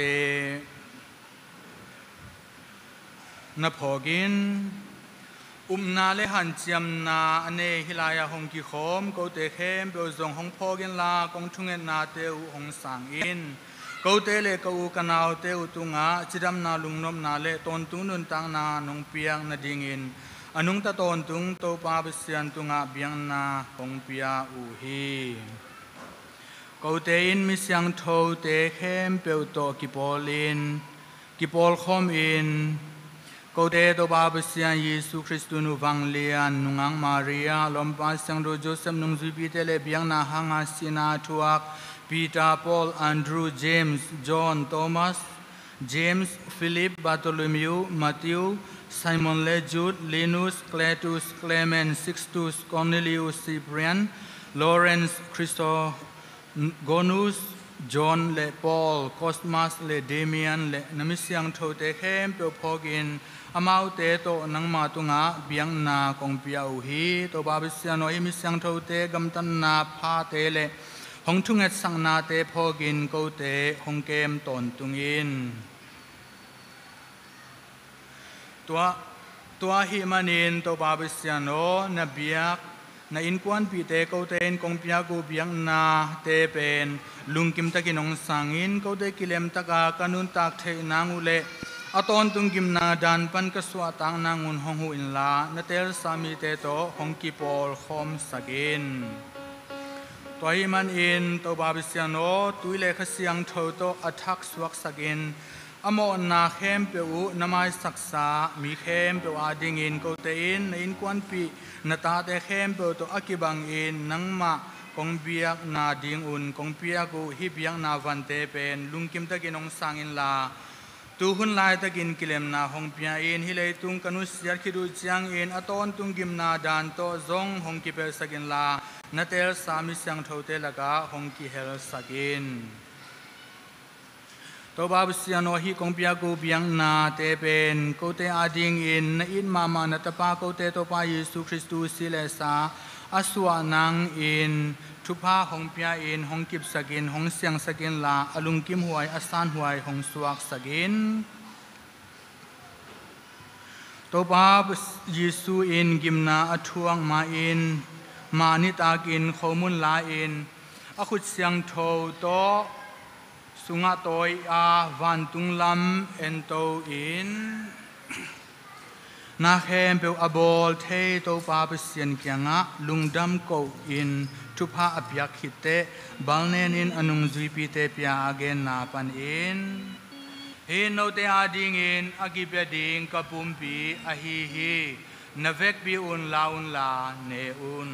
นพอกินนาเลหันเจียมนาอเนฮิลายาหงกิโคมโกเตเข้มเปลจงหงพอกินลากงทุงเงินนาเตอุหงสังอินโกเตเลกูกันเอาเตอุตุงะจิดำนาลุงนมนาเลตอนตุงนุนตังนานงเปียงนาดิงินอนุงตะตอนตุงโตปาเบเซียนตุงะเบียงนาหงเปียอูฮีโกเตอินมิเสียงโทเตเข้มเปลโตกิปอลินกิปอลคอมอินโกเตโตบาเบเซียนเยซูคริสต์นุวังเลียนนุงังมาเรียลอมปาสังโดโจเซฟนุงซุบิเตเลเบียงนาฮังอาสินาทวักปีเตอร์พอลแอนดรูว์เจมส์จอห์นโทมัสเจมส์ฟิลิปบาโตโลมิวมัทธิวไซมอนเลจูดลินุสเคลตุสเคลเมนซิกสตุสคอร์เนลิอุสซิเปรียนลอเรนซ์คริสโตโกนุสจอห์นเลปอลคอสมัสเลเดเมียนเลนมิเซียงโทเตเข้มเปลพอกินอามาอุเตโตนังมาตุงะเบียงนากงเปียอูฮีโตบาบิเซียโนอิมิเซียงโทเตกัมตันนาพาเตเลหงทุงเอสังนาเตพอกินโกเตหงเกมตนตุงอินตัวฮิมานินโตบาบิเซียโนนเบียกนาอินควันปีเตโกเตนกงเปียกูเบียงนาเตเป็นลุงกิมตะกินองสังอินโกเตกิเลมตะกากันุนตักเทนางอุเลอตอนตุงกิมนาดันปันกสวาตังนางุนหงหูอินลานาเตลสามีเตโตหงกิปอลคอมสกินตัวฮิมันอินโตบาบิเซียโนตุยเลขเสียงโทโตอัทักสวักสกินอโมนาเข้มเปอูนามายศักษามีเข้มเปออาดิงอินโกเตอินอินควันปีนาตาเตเข้มเปอตัวอากิบังอินนังมากงเบียกนาดิงอุนกงเปียกูฮิเบียงนาวันเตเป็นลุงกิมตะกินองสังอินลาตูหุนลายตะกินกิเลมนาหงเปียอินฮิเลตุงกันุสยาคิดูเจียงอินอตอนตุงกิมนาดานโตซงหงกิเปสกินลานาเตลสามิเสียงโทเตลกาหงกิเฮลสกินตัวบาบิเซียโนฮิกงเปียกูเบียงนาเตเป็นโกเตอาดิงอินอินมานาตปาโกเตโตปาเยซูคริสต์สิเลสาอสวานังอินทุพาหงเปียอินหงกิบสกินหงเสียงสกินลาอลุงกิมหวยอสานหวยหงสวากสกินตัวบาบเยซูอินกิมนาอทวงมาอินมานิตากินข้อมุนลาอินอขุดเสียงโทโตสุงาโตยอาวันตุงลำเอ็นโตอินนาเข้มเปออบอลเทโตปาเปเซียนเกียงะลุงดำโกอินทุพาอภิยักขิเตบัลเนนินอนุงจุยปีเตปีอาเกนนาปันอินเฮโนเตอาดิงอินอากิเปดิงกับปุมปีอาฮีฮีนเวกปีอุนลาเนอุน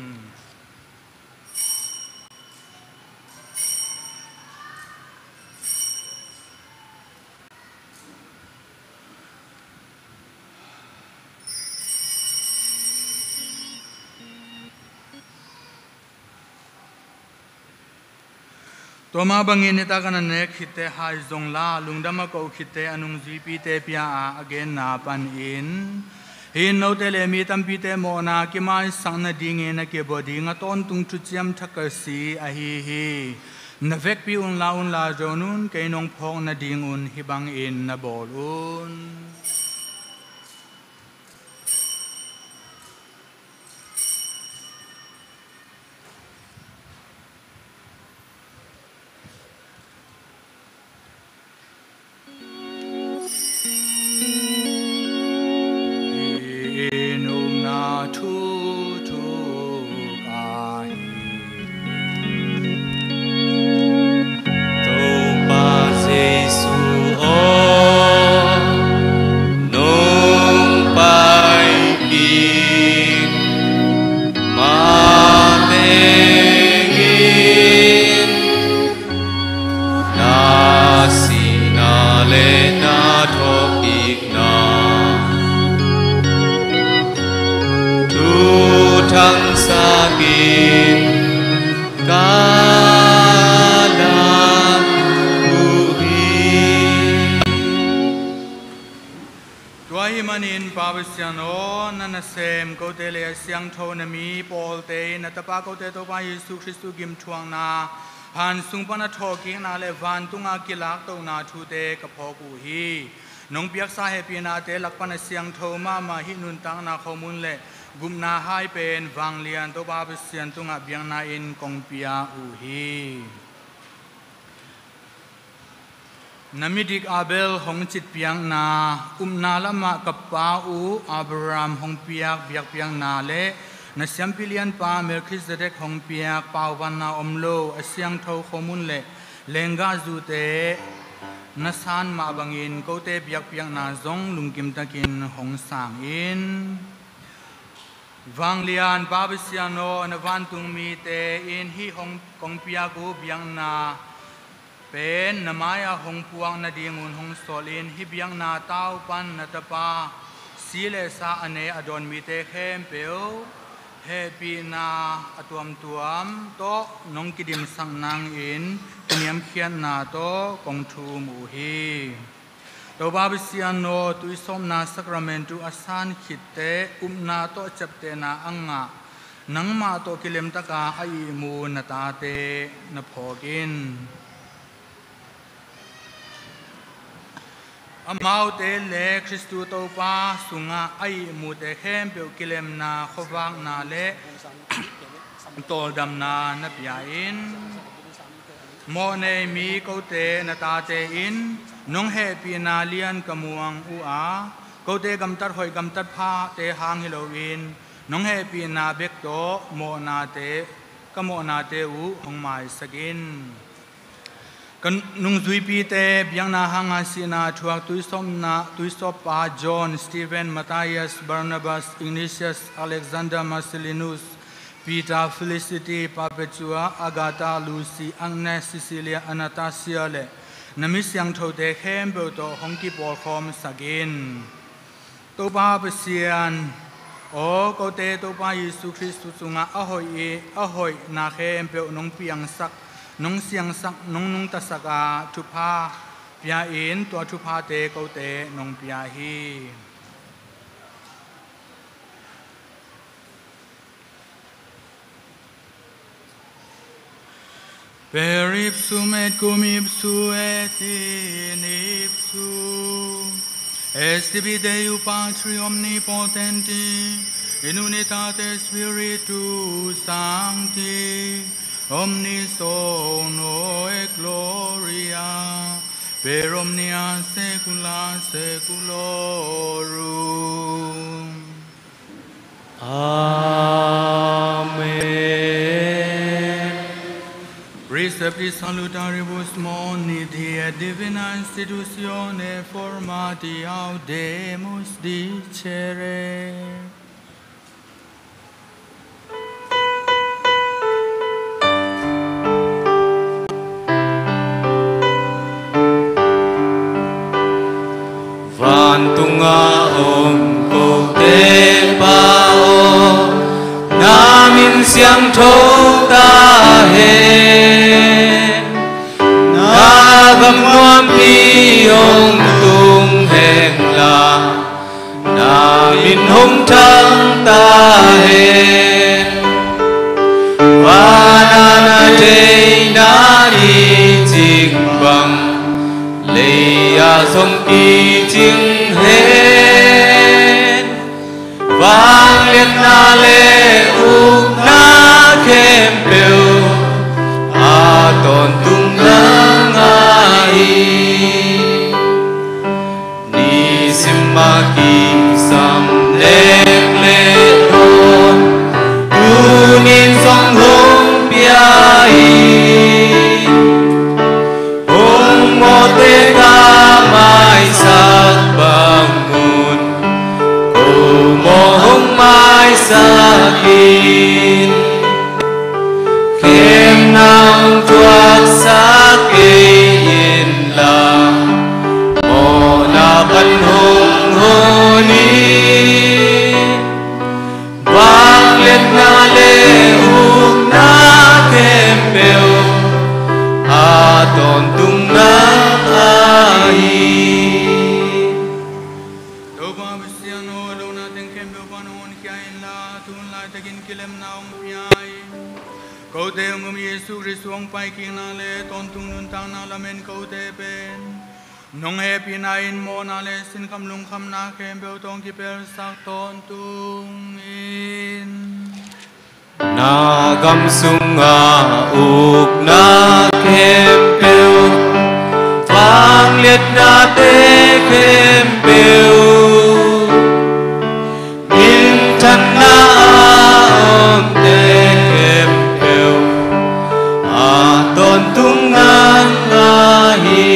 ตัวมาบังอินตากันเนคิเตหายจงลาลุงดำมากูคิเตอนุงจีปีเตปีอาอเกนนาปันอินฮินโนเตเลมีตัมปีเตโมนากิมาสังนาดิงเอนเกบดิงตอนตุงจุดเจียมทักสีอาฮีฮีนเวกปีอุนลาโจนุนเกนงพองนาดิงอุนฮิบังอินนาบอลุน ตัวหิมันินปาวิสยานโอนันเซมโกเตเลเสียงโทนมีปอลเตนัตปาโกเตตัวพระเยซูคริสต์กิมทวงนาหันสุงปนทอกินาเลวันตุงอากิลักตัวนาทูเตกับพอกูฮีน้องเปียกสาเหปีนาเตลักปนเสียงโทมาหินุนตังนาข้อมูลเลกุมนาให้เป็นวังเลียนตัวปาวิสยานตุงอาเบียงนาอินกงเปียอูฮีนามิดิกอาเบลหงจิตเปียงนานาละมากับปาอูอับรามหงเปียกเบียกเปียงนาเลนเสียมพิเลียนปาเมลคิสเดกหงเปียกปาวันนาอมโลเสียงเท่าข้อมูลเลเลงกาจูเตนสานมาบังอินโกเตเบียกเปียงนาจงลุงกิมตะกินหงสางอินวังเลียนปาบิสยานโนนวันตุงมีเตอินฮีหงกงเปียกูเบียงนาเป็นนมายาหงพวงนาดีงุนหงโซลินฮิบยังนาเต้าปันนาตปาสีเลสาอเนอดอนมีเตเข้มเปียวเฮปีนาอตวมโตน้องกิดิมสังนางอินเนียมเขียนนาโตกงทูมูฮีตัวบาบิสยานโนตุยสมนาสักราเมนตุอาสานขิดเตนาโตจับเตนาอังงะนังมาโตกิเลมตะกาไอมูนาตาเตนพอกินอมาเตเลคริสตูโตปาสุงาไอมูเตเข้มเปียวกิเลมนาขวังนาเลโตดำนานบยาอินโมเนมีโกเตนตาเตอินน้องเฮปีนาเลียนกมวงอูอาโกเตกำตัดหอยกำตัดผ้าเตหางฮิโลวินน้องเฮปีนาเบกโตโมนาเตกโมนาเตอูหงไมสกินกันนุ่งจุยปีเตเบียงนาฮังอาศินาทวกตุยสมนาตุยสปาจอห์นสตีเวนมาตายสบาร์นาบัสอิกนิเซียสอเล็กซานดรามาซิลินุสปีตาฟิลิซิตีปาเปจัวอากาตาลูซีอังเนสซิซิเลียอนาตาเซียเลนามิสยังโทเตเข้มเบลโตฮงกิปอลคอมสกินตัวปาเปเซียนโอโกเตตัวปาเยซูคริสต์สุงาอหอยนาเข้มเบลนงเปียงสักน้องเสียงสักน้องตะสกาทุพาเปียอินตัวทุพาเตโกเตน้องเปียฮีเปริปสุเมตกุมิปสุเอตินิปสุเอสติบิเดอุปาทริอมนิโพเทนติอินุนิตาเตสปิริตุสังติOmnis ono e gloria per omnia saecula saeculorum. Amen. Preceptis salutaribus moniti et divina institutione formati audemus dicere. Vantunga om cô tế bao namin siang thâu ta hẹn nagam nuam pi ông tung hẹn là namin hong thang ta hẹn vanana te na đi chinh bằng leia sông kỳ chinh hết vang lên na lệ uk na khem bêu a ton tung lang ai ni simma ki sam lek le don tunin song hong piai mo te ta mai sắc bangun cô mo hong mai sakin khem nang tuak sắc yên lang mo na kan hong honi vang lên na le uk na khem bêu a ton tung na ai tu ba bisiano lo na ting kem bo panon kya la tun la takin kilem na piai ko te ngum Yesu Kristo ang pai king na le ton tung nun tang na lamen ko te pen nong happy na in mo na le sin kam lung kam na kem bo tong ki per sak ton tung in na gam sunga uk na kem pel vang liệt na te kem pel in thân na om te kem pel a ton tung na hi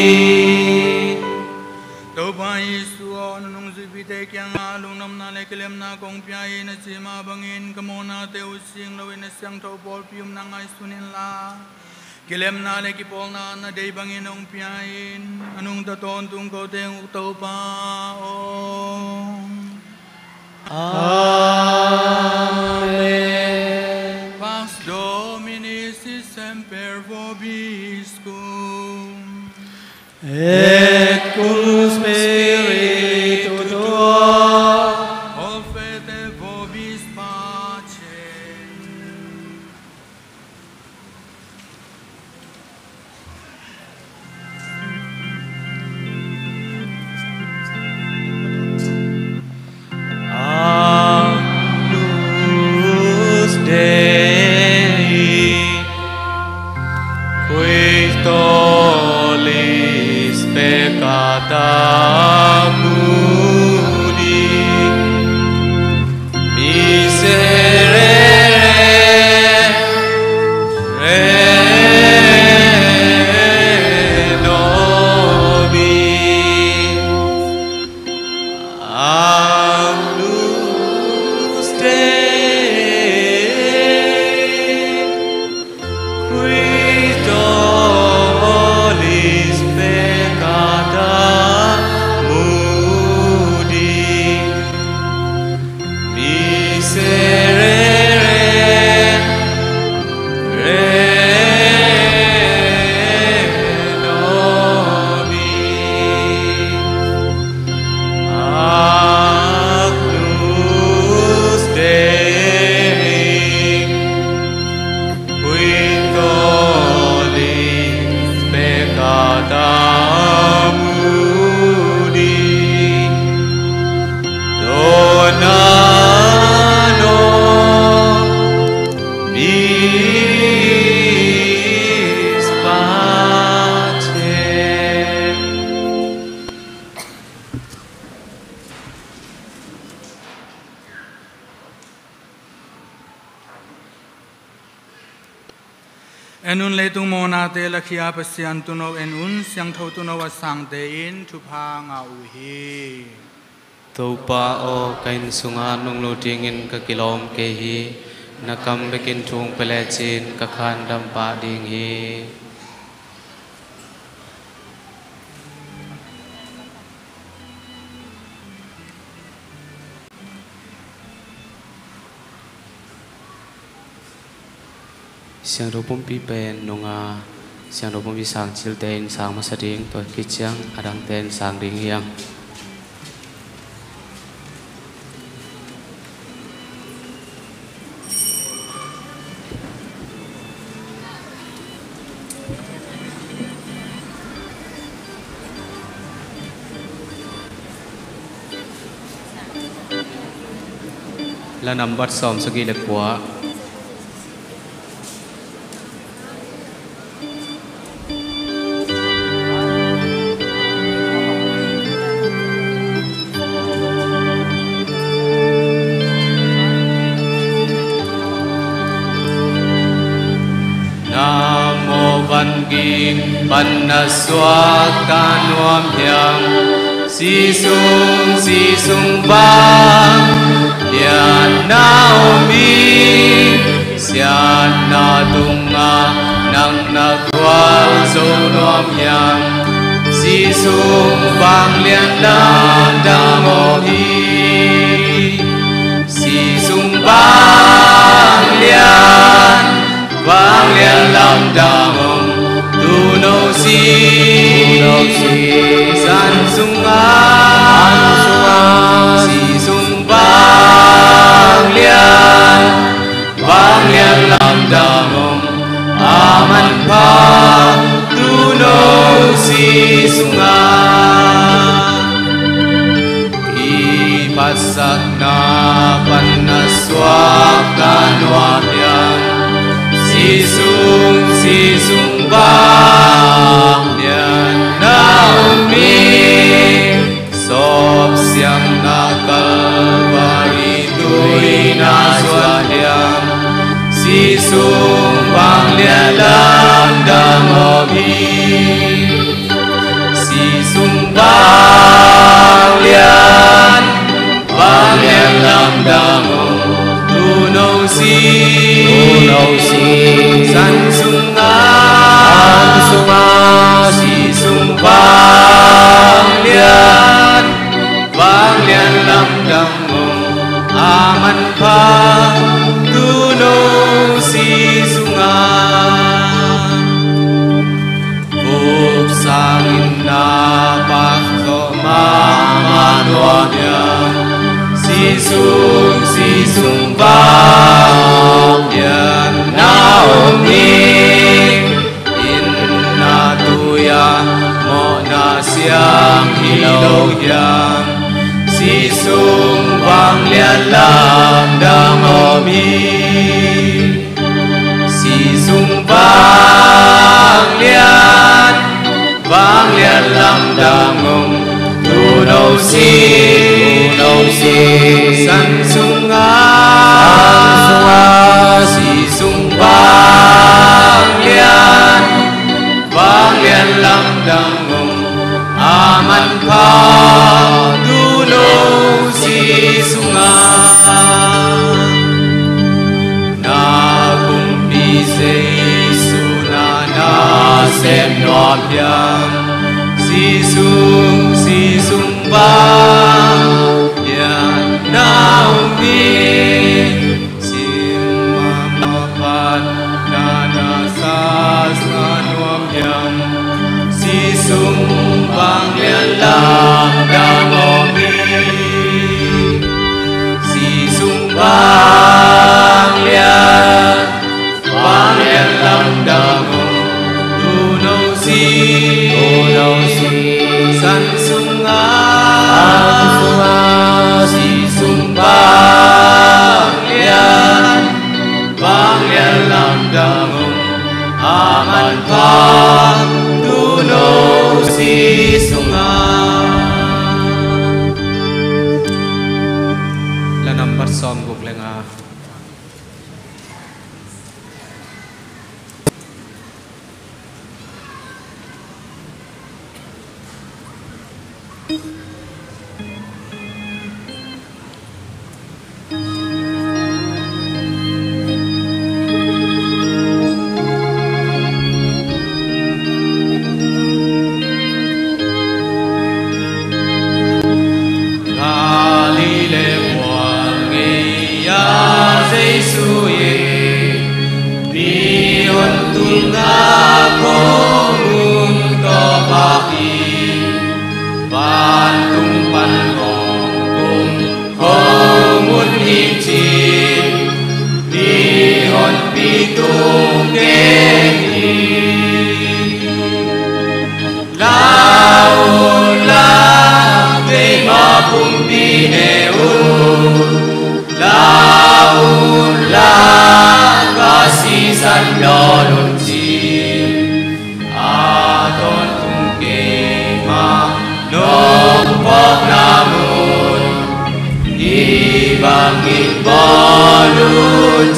to ba Yesu on nung zubi te kyang a lung nam na le kelem na kong pyai na chima bangin kamona te using lo in sang to bol pium na ngai sunin la kilem na le ki pol na na dei bangin ong piain anung ta ton tung ko te uk to pa ong Amen. Pax Domini si semper vobiscum Et cum spiritu tuo. Olfete vobis pacem. Agnus Dei, qui tollis peccata mudi, miserere nobis. Agnus Dei, qui tollis peccata mudi, miserere nobis. Agnus Dei, qui tollis peccata mudi, dona nobis pacem. Enun le tung mo na te la khia pasian tu no enun siang thau tu no wa sang te in thu pha nga u hi Tâu pa o kain sunga nung lo dingin ka kilom ke hi nakam bekin thung pele chin ka khan dam pa ding hi siang ro pum pi pen nunga siang ro pum pi sang chil ten sang ma sa ding to ki chang adang ten sang ding hiang là nằm bắt xóm sau khi được quá Nam mô Văn Ghi Panaswa Kanuam Hyang Si sung vang Lian Naomi Sian na tunga Nang nagwal Zonom Hyang Si sung vang Lian Nam Damohi Si sung vang Lian Vang Lian Lam Damong Tu no si San sung a pasakna panaswakan wamyam sisung bangyan naumi sop siang nakalbari tui naswadyam sisung bangyan lam damobi sisung bangyan lam damo tunau si san sunga si sung bangyan lam damo aman pa tunau si sunga up sangin na pakto mamanwamyam sisung bangyan naumi inna tuya mo na siyang hilogyam sisung bangyan lam damomi sisung bangyan lam damong tunau si san sunga si sung bangyan lam damong aman pa tunau si sunga nagumpise sunana sem nobyam sisung bangyan naumi simamapat nanasas anwamyam sisung bangyan lam damomi sisung bangyan lam damo tunau si san sunga si sung bangyan lam damo aman pa tunau si sunga la number som guk lenga Bangin balun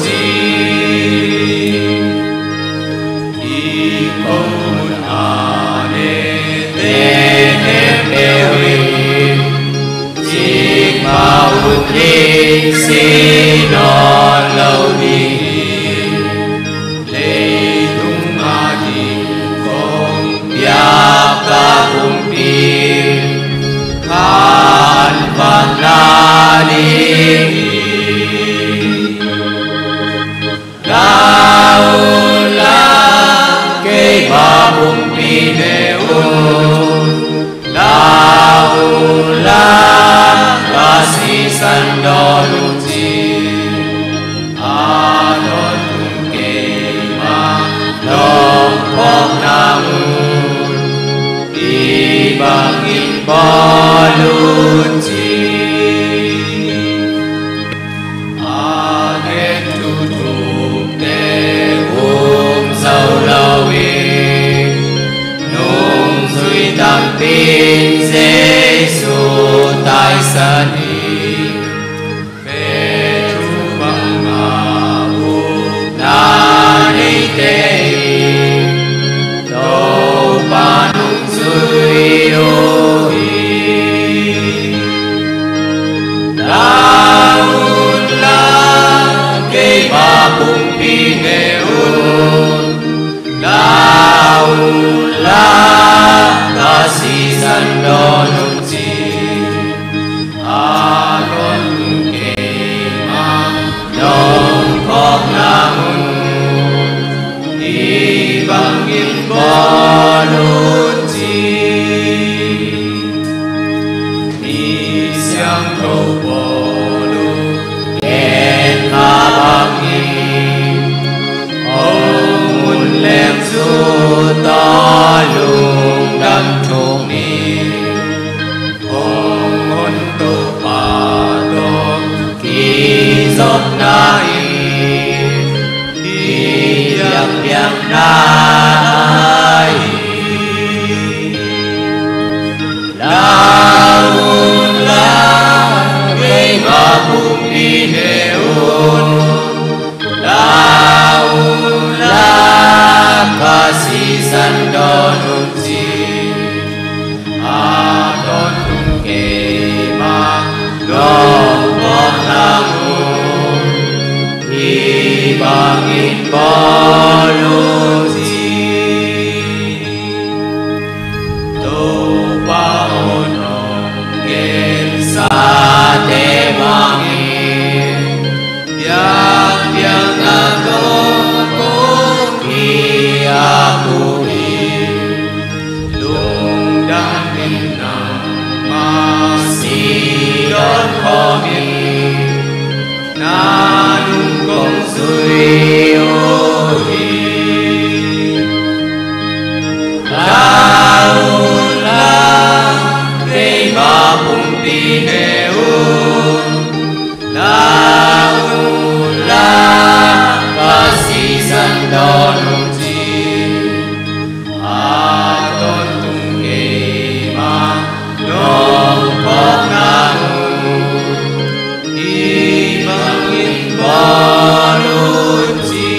la kasisan donunci akon kema dong kok namun ibangin bonunci isyang kau bolu ken kabangi omun lem su talung dam thung ni omun tu patok ki zop nai diam diam nai laun la gây ngõ bụng đi neun laun la kasisan donunci adon tungke ma dong bong namun ibangin bonunci topa onong gen sate bangin yang adong koki akui lungdang minang masih don komi nanung kong sui ohi laula kema pumpi neun laula kasisan donunci adon tungke ma dong kok namun ibangin bonunci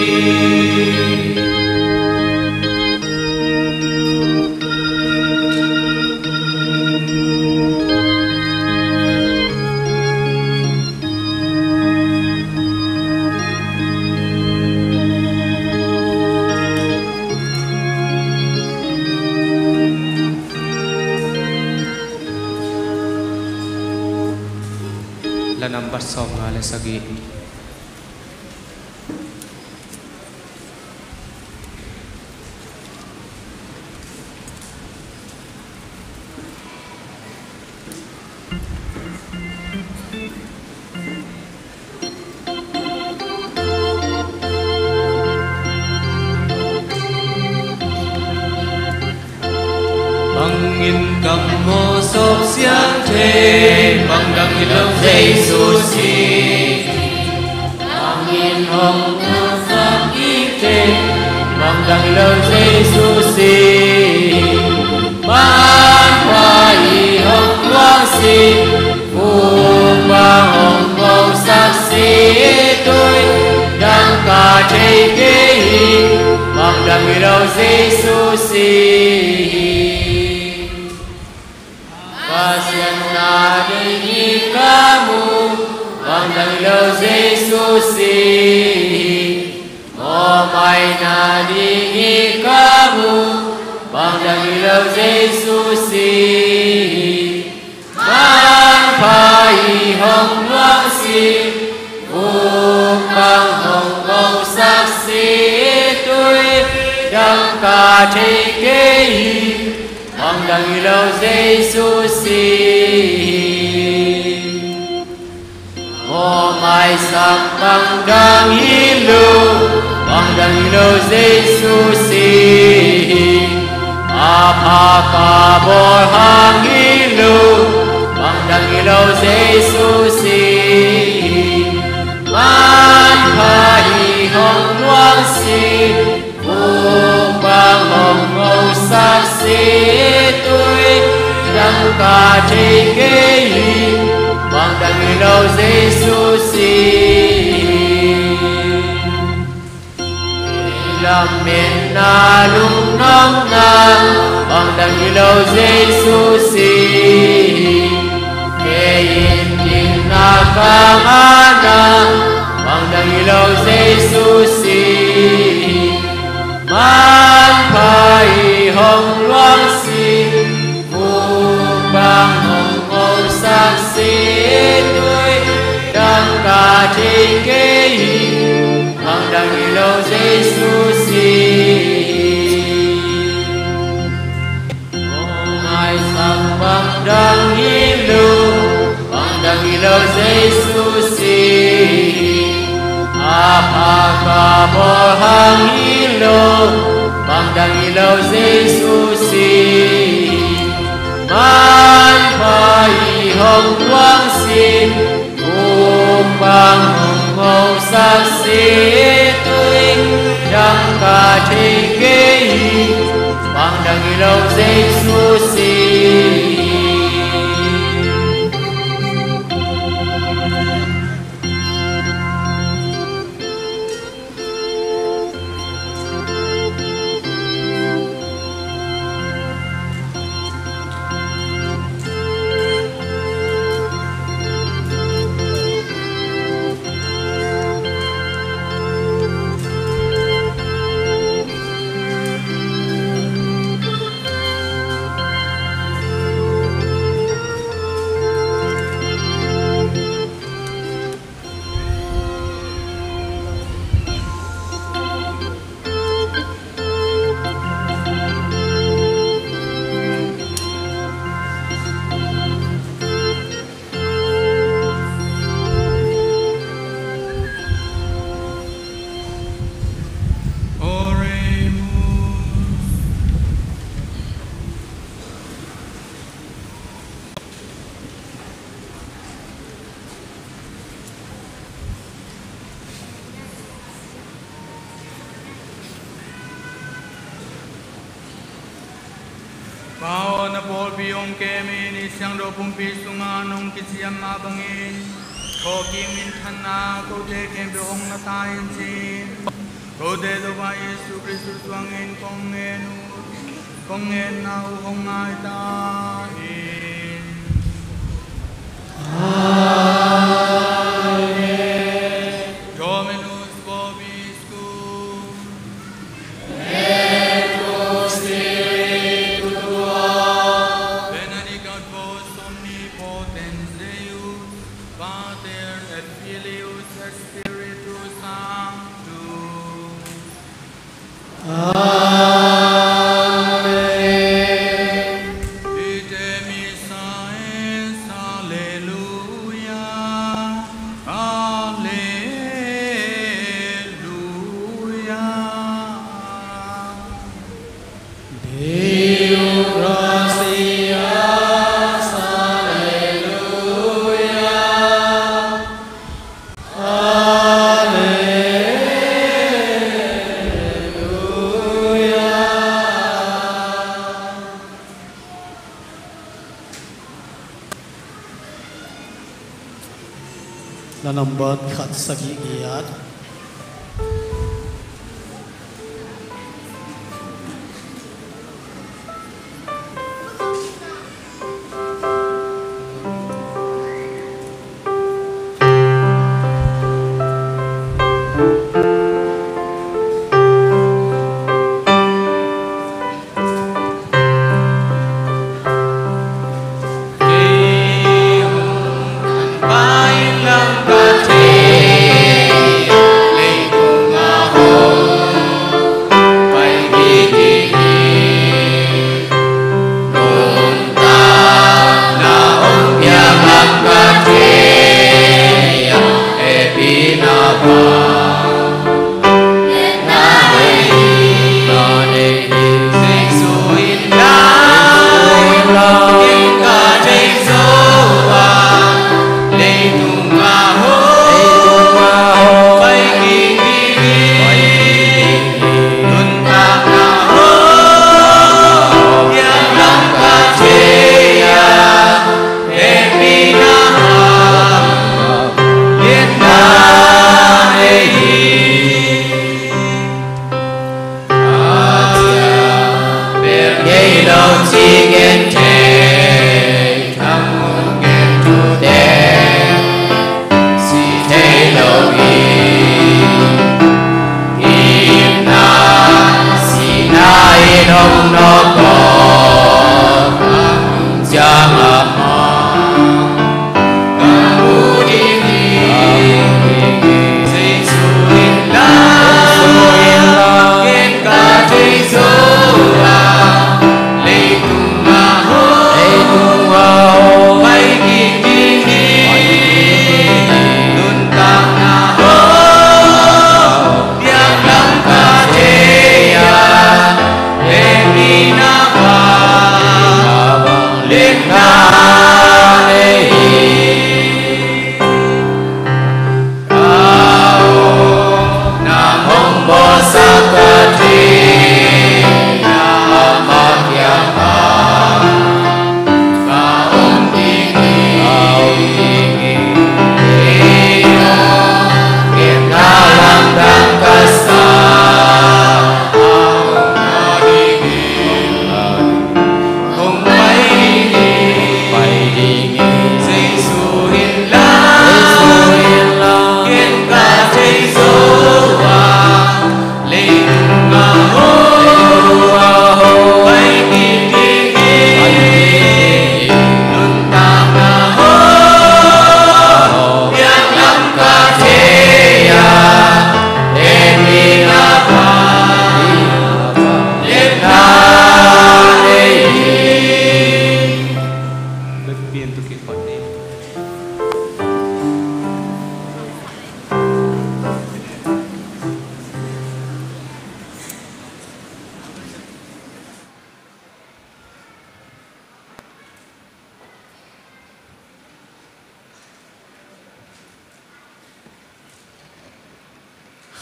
la number som nga le sagi Bangin cầm mô sốp xiang thế bằng đăng in lâu dây su si bangin hồng ngư pháp y thế bằng đăng in lâu dây su si ban hoa y hồng quang si phù ba hồng màu sắc si tôi đăng cả thế kế bằng đăng in lâu dây su si Pasian nadi kamu, pandang lo Yesusi. Oh my nadi kamu, pandang lo Yesusi. Man pai hong luang si, bang hong gong saksi tui, dang ka chekei. Pandang lo Yesusi. Oh my sang pandang ilu, pandang lo Yesusi. Apa kabor hang ilu, pandang lo Yesusi. Man pai hong luang si, bang hong ngau saksi. Đăng ca chekei pandang lo Yesusi lam men na lung nam na pandang lo Yesusi kein din na kamana pandang lo Yesusi man pai đăng lâu Giêsu Ngài sang bằng đăng lâu Giêsu apa bohang ilo bằng đăng lâu Giêsu man phai hồng quang xin bằng màu sắc sĩ tuyên đăng cả thế kế bằng đăng lâu Giêsu Bao na pol biong kemi ni siang do pumpi sunga nong kisiam na bangin ko kim min thana ko de kem biong na tain si ko de do ba Yesu Kristus wangin kongen na hong ai ta in Amen Dominus vobiscum Nanambat khat sagi iyat Bye.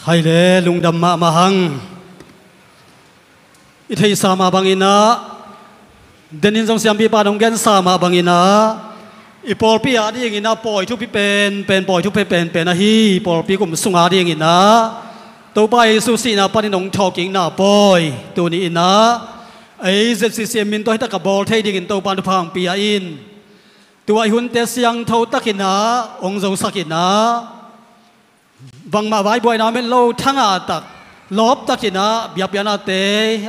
ใครเลยลุงดำมาหังอิทธิสามาบังอินะเดนินทรงเสียมปีปานองเกนสามาบังอินะอีปอลปีอาดีอย่างอินะปอยทุกปีเป็นปอยทุกปีเป็นนะฮีปอลปีกุมสุงอาดีอย่างอินะตัวไปสุสีนะปานินองทอกิงนะปอยตัวนี้อินะไอ้เจ็ดสิมินตัวให้ตะกับบอลเทดิ่งตัวปานทุพังปีอาอินตัวไอหุ่นเตเสียงเท่าตะกินะองค์ทรงสักินะบังมาไว้บ่อยน้ำเป็นโลทั้งอาตักลบตะกินะเบียบยานาเต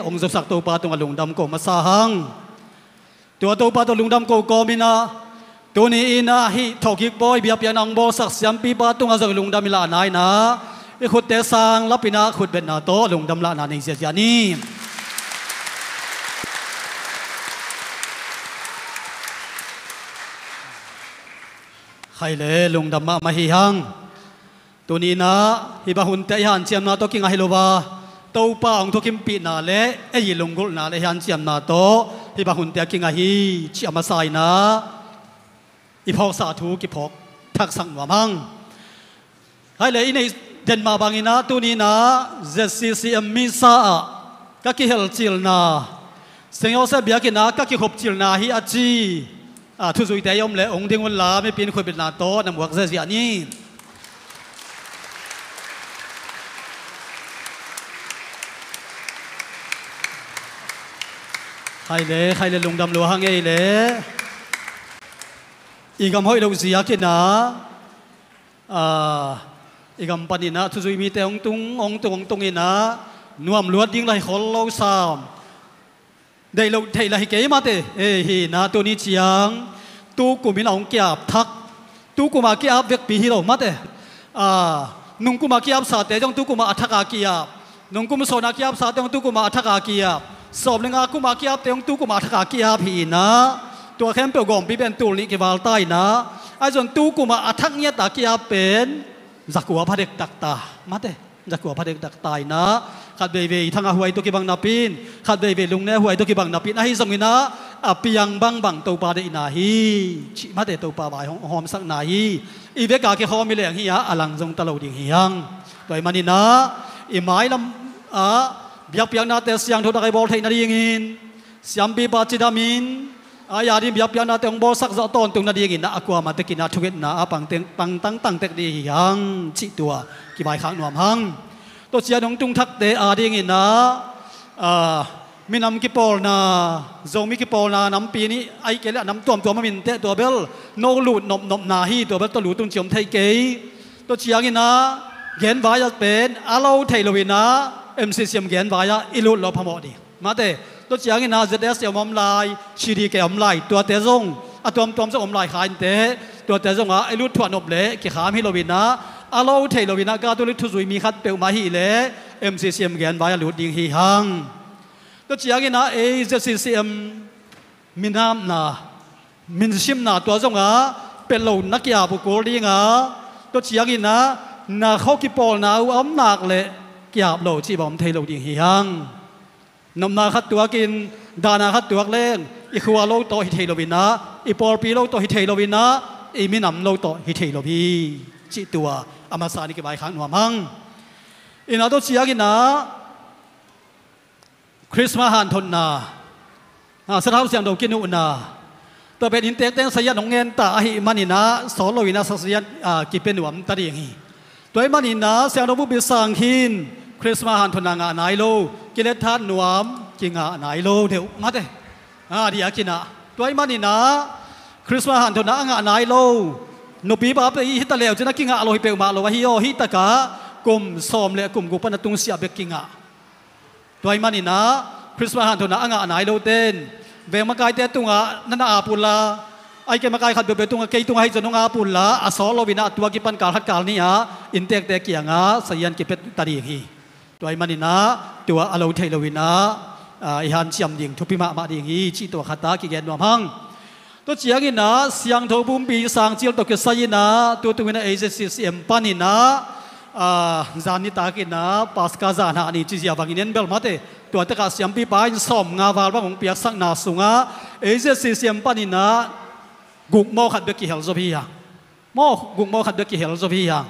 องค์ทรงสักตัวปาตัวลุงดำโกมาสาหังตัวปาตัวลุงดำโกมินะตัวนี้อินะฮิทอกิกบอยเบียบยานังบอสักเสียมปีปาตัวลุงดำมิลานายนะไอขุดเตสังลับปินะขุดเป็นนาโตลุงดำละนานิเสียนี่ใครเลยลุงดำมาฮิฮังตัวนี้นะฮิบะหุนเตยันเจียมนาโตกิงไฮโลบาตัวป้าองทุกิมปีนาเล่ไอยิลงกุลนาเล่ยันเจียมนาโตฮิบะหุนเตกิงไฮเจียมาไซนะอีพอกสาธุกิพอกทักสังวามังให้เลยอินเดนมาบางอินะตัวนี้นะเจสซีเอ็มมิซากักิเฮลจิลนาเสียงเอาเสียบียกินะกักิขบจิลนาฮิอาจีทุสุยแต่ยอมเลยองค์เดงวันลาไม่เป็นคนเป็นนาโตนำหัวเสียนี่ใครเลยลุงดำหลวงไงเลยอีกคำห้อยเราเสียกินนะอีกคำปนินะทุสุยมีแต่องตุงอินะนวมลวดยิ่งไรขอเราสามได้เราไทยไรเก๋มาเตฮีนะตัวนี้เชียงตู้กูมีน้องเกียบทักตู้กูมาเกียบเวกปีฮิโร่มาเตนุ่งกูมาเกียบสาเตจงตู้กูมาอัฐกาเกียบนุ่งกูมาโซนาเกียบสาเตจงตู้กูมาอัฐกาเกียบสอบหนึ่งกูมาเกียบเตจงตู้กูมาอัฐกาเกียบพีนะตัวแคมเปลกอมปีเป็นตูลิกิวาลใต้นะไอ้ส่วนตู้กูมาอัฐกเนียตาเกียบเป็นจักรัวพระเด็กตักตามาเตจักรัวพระเด็กตักตายนะขัดเบยทั้งหวยตัวกิบังนาปินขัดเบยลุงเนหวยตัวกิบังนาปินไอ้สมินะปียังบังตัวปลาได้นาฮีชิมาเตตัวปลาใบหอมสักนาฮีอีเวกาเกหอมมีแรงฮียะอลังทรงตลอดดิ่งฮียังโดยมันนี่นะอีไม้ลำเบียบยังนาเตเสียงทุกไอบอลไทยนาดีงินเสียมปีปาจิดามินยาดิเบียบยังนาเตองบอลสักจะต้นตรงนาดีงินนะอากวามาเตกินาทุกเวนะปังตั้งเตกดียังชิตัวกี่ใบข้างหนวมหังตัวเสียน้องจุงทักเตอาดีงินนะมีน้ำกิปอลนาโจมีกิปอลนาน้ำปีนี้ไอเกล้น้ำตัวมามินเตตัวเบลโนลูดนบนาฮีตัวเบลตัวหลุดตุนเฉียมไทยเกยตัวเชียงินะเขียนวายเป็นอาเราไทยโลวินะMC เสียมเขียนวายอิลุดเราพมอดีมาเตตัวเชียงินะZS เสียมอมลายชีดีเกอมลายตัวเตจงตัวจะอมลายขายเตตัวเตจงอิลุดถั่วนบเละกิขามฮิโลวินะอาเราไทยโลวินะกาตัวลิทุซุยมีคัดเปลมาฮีเละ MC เสียมเขียนวายหลุดดิงฮีฮังตัวเชียกินะจะซีซีเอ็มมินามนามินชิมนาตัวจงเป็นเหล่านักกีฬาบุกโกลีตัวเชียกินะนาเขากิปอลนาอ้อมนักเลยกีฬาเหล่าที่ผมเทเหล่าดิ่งหิฮังนำนาขัดตัวกินดานาขัดตัวเล่งอีคัวโลโตฮิเทโลวินะอีปอลปีโลโตฮิเทโลวินะอีมินำโลโตฮิเทโลวีจิตัวอามาซานิกบายขังหนวมังอีนาตัวเชียกินะคริสต์มาสฮันทนนาสถานเสียงดอกกินุนาตัวเป็นอินเตอร์เต็งสยามนงเงินตาหิมันินะสอนลวินาสักยานกิเป็นหวมตาดีอย่างนี้ตัวมันินะเสียงดอกบุบิสังหินคริสต์มาสฮันทนางานายโลกิเลสทันหวมกิงานายโลเดี๋ยวมาเถอะดีอากินะตัวมันินะคริสต์มาสฮันทนางานายโลนบีบาไปฮิตาเลวจะนักกิงาโลฮิเปลมาโลวะฮิโอฮิตากะกุมสอมเลกุมกุปนัตุงเสียเบกิงาตัวมันนี่นะคริสต์มาสฮันตุนะอ่างนายโลเตนเวมากายเตตุงะนันอาปุลลาไอเกมากายขัดเบตุงะเกยตุงะให้จนงอาปุลลาอสอโลวินะตัวกิปันการฮัดการนี่อินเตกเตกียงะสยันกิเป็ดตาดีฮีตัวมันนี่นะตัวอโลเทโลวินะอิฮันเชียมดิ่งทุพิมาดิ่งฮีชีตัวขัดตากิเกนนวมหังตัวเจียกินะเสียงทบุมปีสังเจียลตกเกสยินะตัววินะACCMปานินะจานิตากินะปัสกาจานานี่จีเสียบังอินเนนเบลมาเตตัวตะกาเสียมปีปายสอมงาวาลบ้างของเปียกสักนาสุงะซีเสียมปานินะกุกโมขัดเบกิเฮลโซพีฮะโมกุกโมขัดเบกิเฮลโซพีฮะ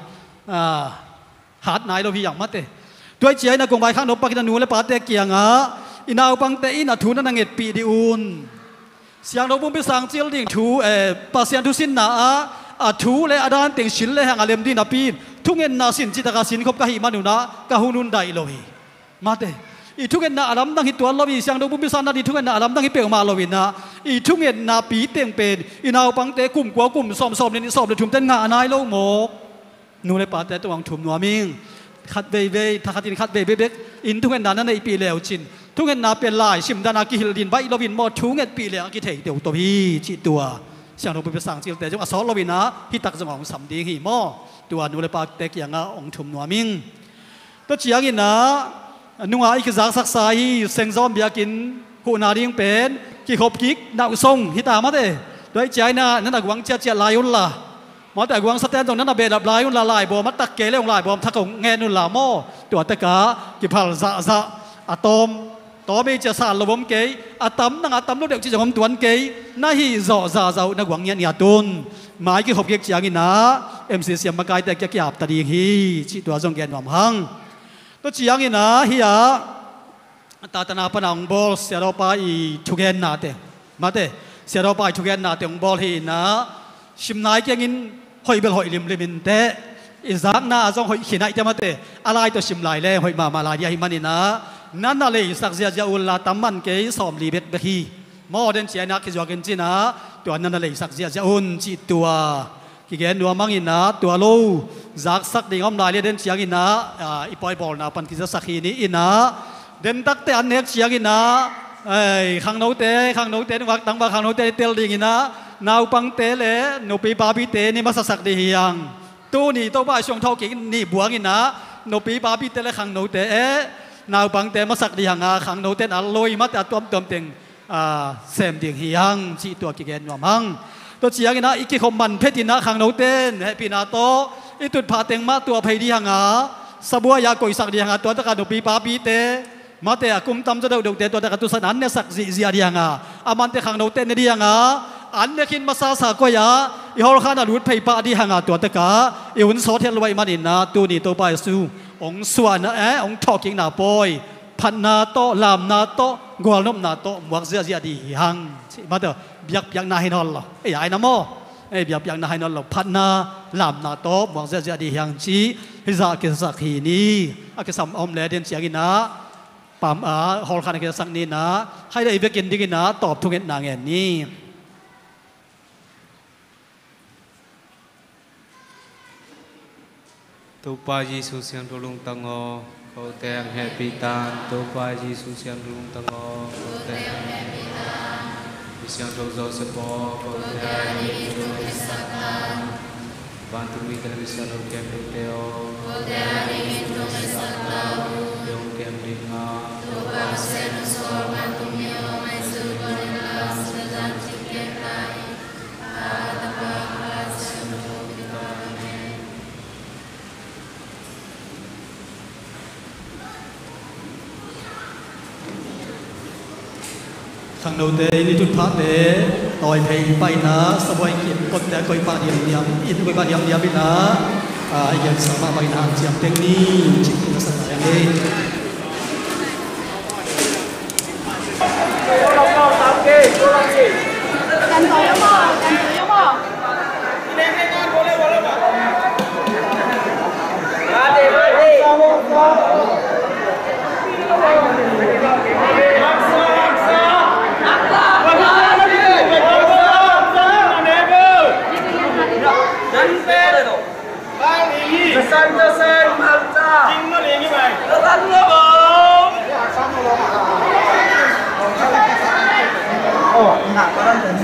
หาดไหนเราพี่อย่างมัดเตด้วยเจียนะกงใบข้างนบปักนันูและปาเตเกียงอ่ะอินาวปังเตอินาทูนันเงตปีดิอุนเสียงเราบุ้มไปสั่งเจียลดิ่งทูปัสเซียนทุสินนาทูและอดานเต็งชินและแห่งอาเลมดีนาปีนทุกเงินนาสินจิตกาสินคบกะหิมานุนะกะหุนุนได้โลหิมาเตอีทุกเงินนาอารัมดังหิตัวเราอีเสียงเราบุ้มไปสั่งนาดีทุกเงินนาอารัมดังหิเปลมาโลวินะอีทุกเงินนาปีเต็งเป็นอินาวปังเตกลุ่มกว่ากลุ่มสอมเนี่ยสอบเลยถุมเต้นงานายโลโมกนูเลยปาเตตัววังถุมนัวมิงขัดเวถ้าขัดอินขัดเวเบกอินทุกเงินนานั้นในปีเลวจินทุกเงินนาเป็นลายชิมดานากิฮิลดินใบโลวินหมดทุกเงินปีเลวกิเทเดียวตัวพี่จิตัวเสียงเราไปสั่งจิลแต่จังอสอโลวินะที่ตักจังของสำดีหิมอตัวนูเลยปาเตกอย่างองถุมนัวมิงตัวเชียงอินนะนุ่งอีกจากสักสายเซงซอมเบียกินกูนาดิ้งเป็นกี่ขบกิกนาวทรงฮิตามาเต้ด้วยใจน่ะนั่นหวังเจียลายอุลล่ะมาแต่หวังสแตนตรงนั้นเบดับลายอุลลายบอมัดตะเกลงลายบอมทักของเงินุลลาโมตัวตะกากี่พัลซาอะตอมตัวไม่จะสารระบบเกยอะตอมนั่งอะตอมลูกเด็กที่จะผมตัวเกยน่าฮีจ่อจ่านักหวังเงี้ยตุนหมายกี่ขบกิกเจียงินนะMCเสียมากายแต่เกี่ยวกับตะดีฮีจิตัวจงแกนหวามหังตัวเจียงินนะฮียตาตนาปนังบอลเสียเราไปทุกเงินนาเตมาเตเสียเราไปทุกเงินนาเตองบอลฮีนะชิมนายเกี่ยงินหอยเบลหอยลิมลิมินเตอิจากน่าจงหอยขีนัยเตมาเตอะไรตัวชิมลายเล่หอยมาลายยาหิมันนี่นะนั่นน่ะเลยสักเสียจะอุลลาตัมมันเกยสอมลีเบ็ดเบคีมอเดนเจียนักกิจวัตรจีนะตัวนั่นน่ะเลยสักเสียจะอุนจีตัวกิเกนนัวมังอินนะตัวโลจากสักดิ่งอมลายเดนเจียกินนะอีปอยบอลนะปันกิจสักขีนี้อินนะเดินตักเตอันเน็กเชียกินนะขังโนเตวักตังบาขังโนเตเตลดิงินะนาวปังเตเลโนปีบาบิเตนี่มาสักดียังตู้นี่ตัวบ้าช่วงเท่ากินนี่บัวกินนะโนปีบาบิเตเลขังโนเตนาวปังเตมาสักดียังขังโนเตอัลลอยมาแต่ตัวเต็งเซมดิงฮียังจีตัวกิเกนวามังตัวเชียกินนะอีกกี่คมมันเพตินะขังโนเตนเฮปินาโตอีตุดพาเต็งมาตัวเพดียังสบัวยากอยสักดียังตัวตะการโนปีบาบิเตมาเตะกุมตำจะดูเตตัวตะการตุสันอันเนี่ยสักจีจีดียังอามันเตะขังโนเตนดียังอันเนี่ยคิดมาซาสากอยาอีฮอลข้านารุดเพย์ปาดีหางตัวตะกาอีวันโซเทลไว้มาดินนะตัวนี้ตัวไปสู้องส่วนนะองทอกิงนาปอยพันนาโตลามนาโตกัวลมนาโตหมวกเสียดีหังมาเถอะเบียกนาให้นอนหรอไอ้ไอ้น้ำโมไอ้เบียกนาให้นอนหรอพันนาลามนาโตหมวกเสียดีหังจีฮิซาเกสักฮีนี้อาเกสัมอมเลเดนเสียกินนะปั๊มฮอลข้านาเกสักนี้นะให้ได้เบียกินดีกินนะตอบทุกเงินนางเงินนี้ตัวปายิสุเสียงตุลุงตังโอเขาแต่งแฮปปี้ตานตัวปายิสุเสียงตุลุงตังโอเขาแต่งแฮปปี้ตานเสียงตุโจสปอเขาแต่งตุลุงสักตานบันทุมีกันวิเศษเราเก็บเดียวเขาแต่งตุลุงสักตานเดียวเก็บดีงาตัวปาเซนสอร์บันทุมีโอไม่สุบริลาสจันจิเก็บไปอาตบาปาเซนโตกิตาเนขังโนเตนี่จุดพักเตต่อยเพย์ไปนะสบายเขียนกดแต่กอยปาเดียมอินกอยปาเดียมไปนะยังสามารถไปนะเจียมเต็งนี้จิตกุศลอย่างนี้กันต่อยมั้งกันต่อยมั้งหนักก็ต้องถึง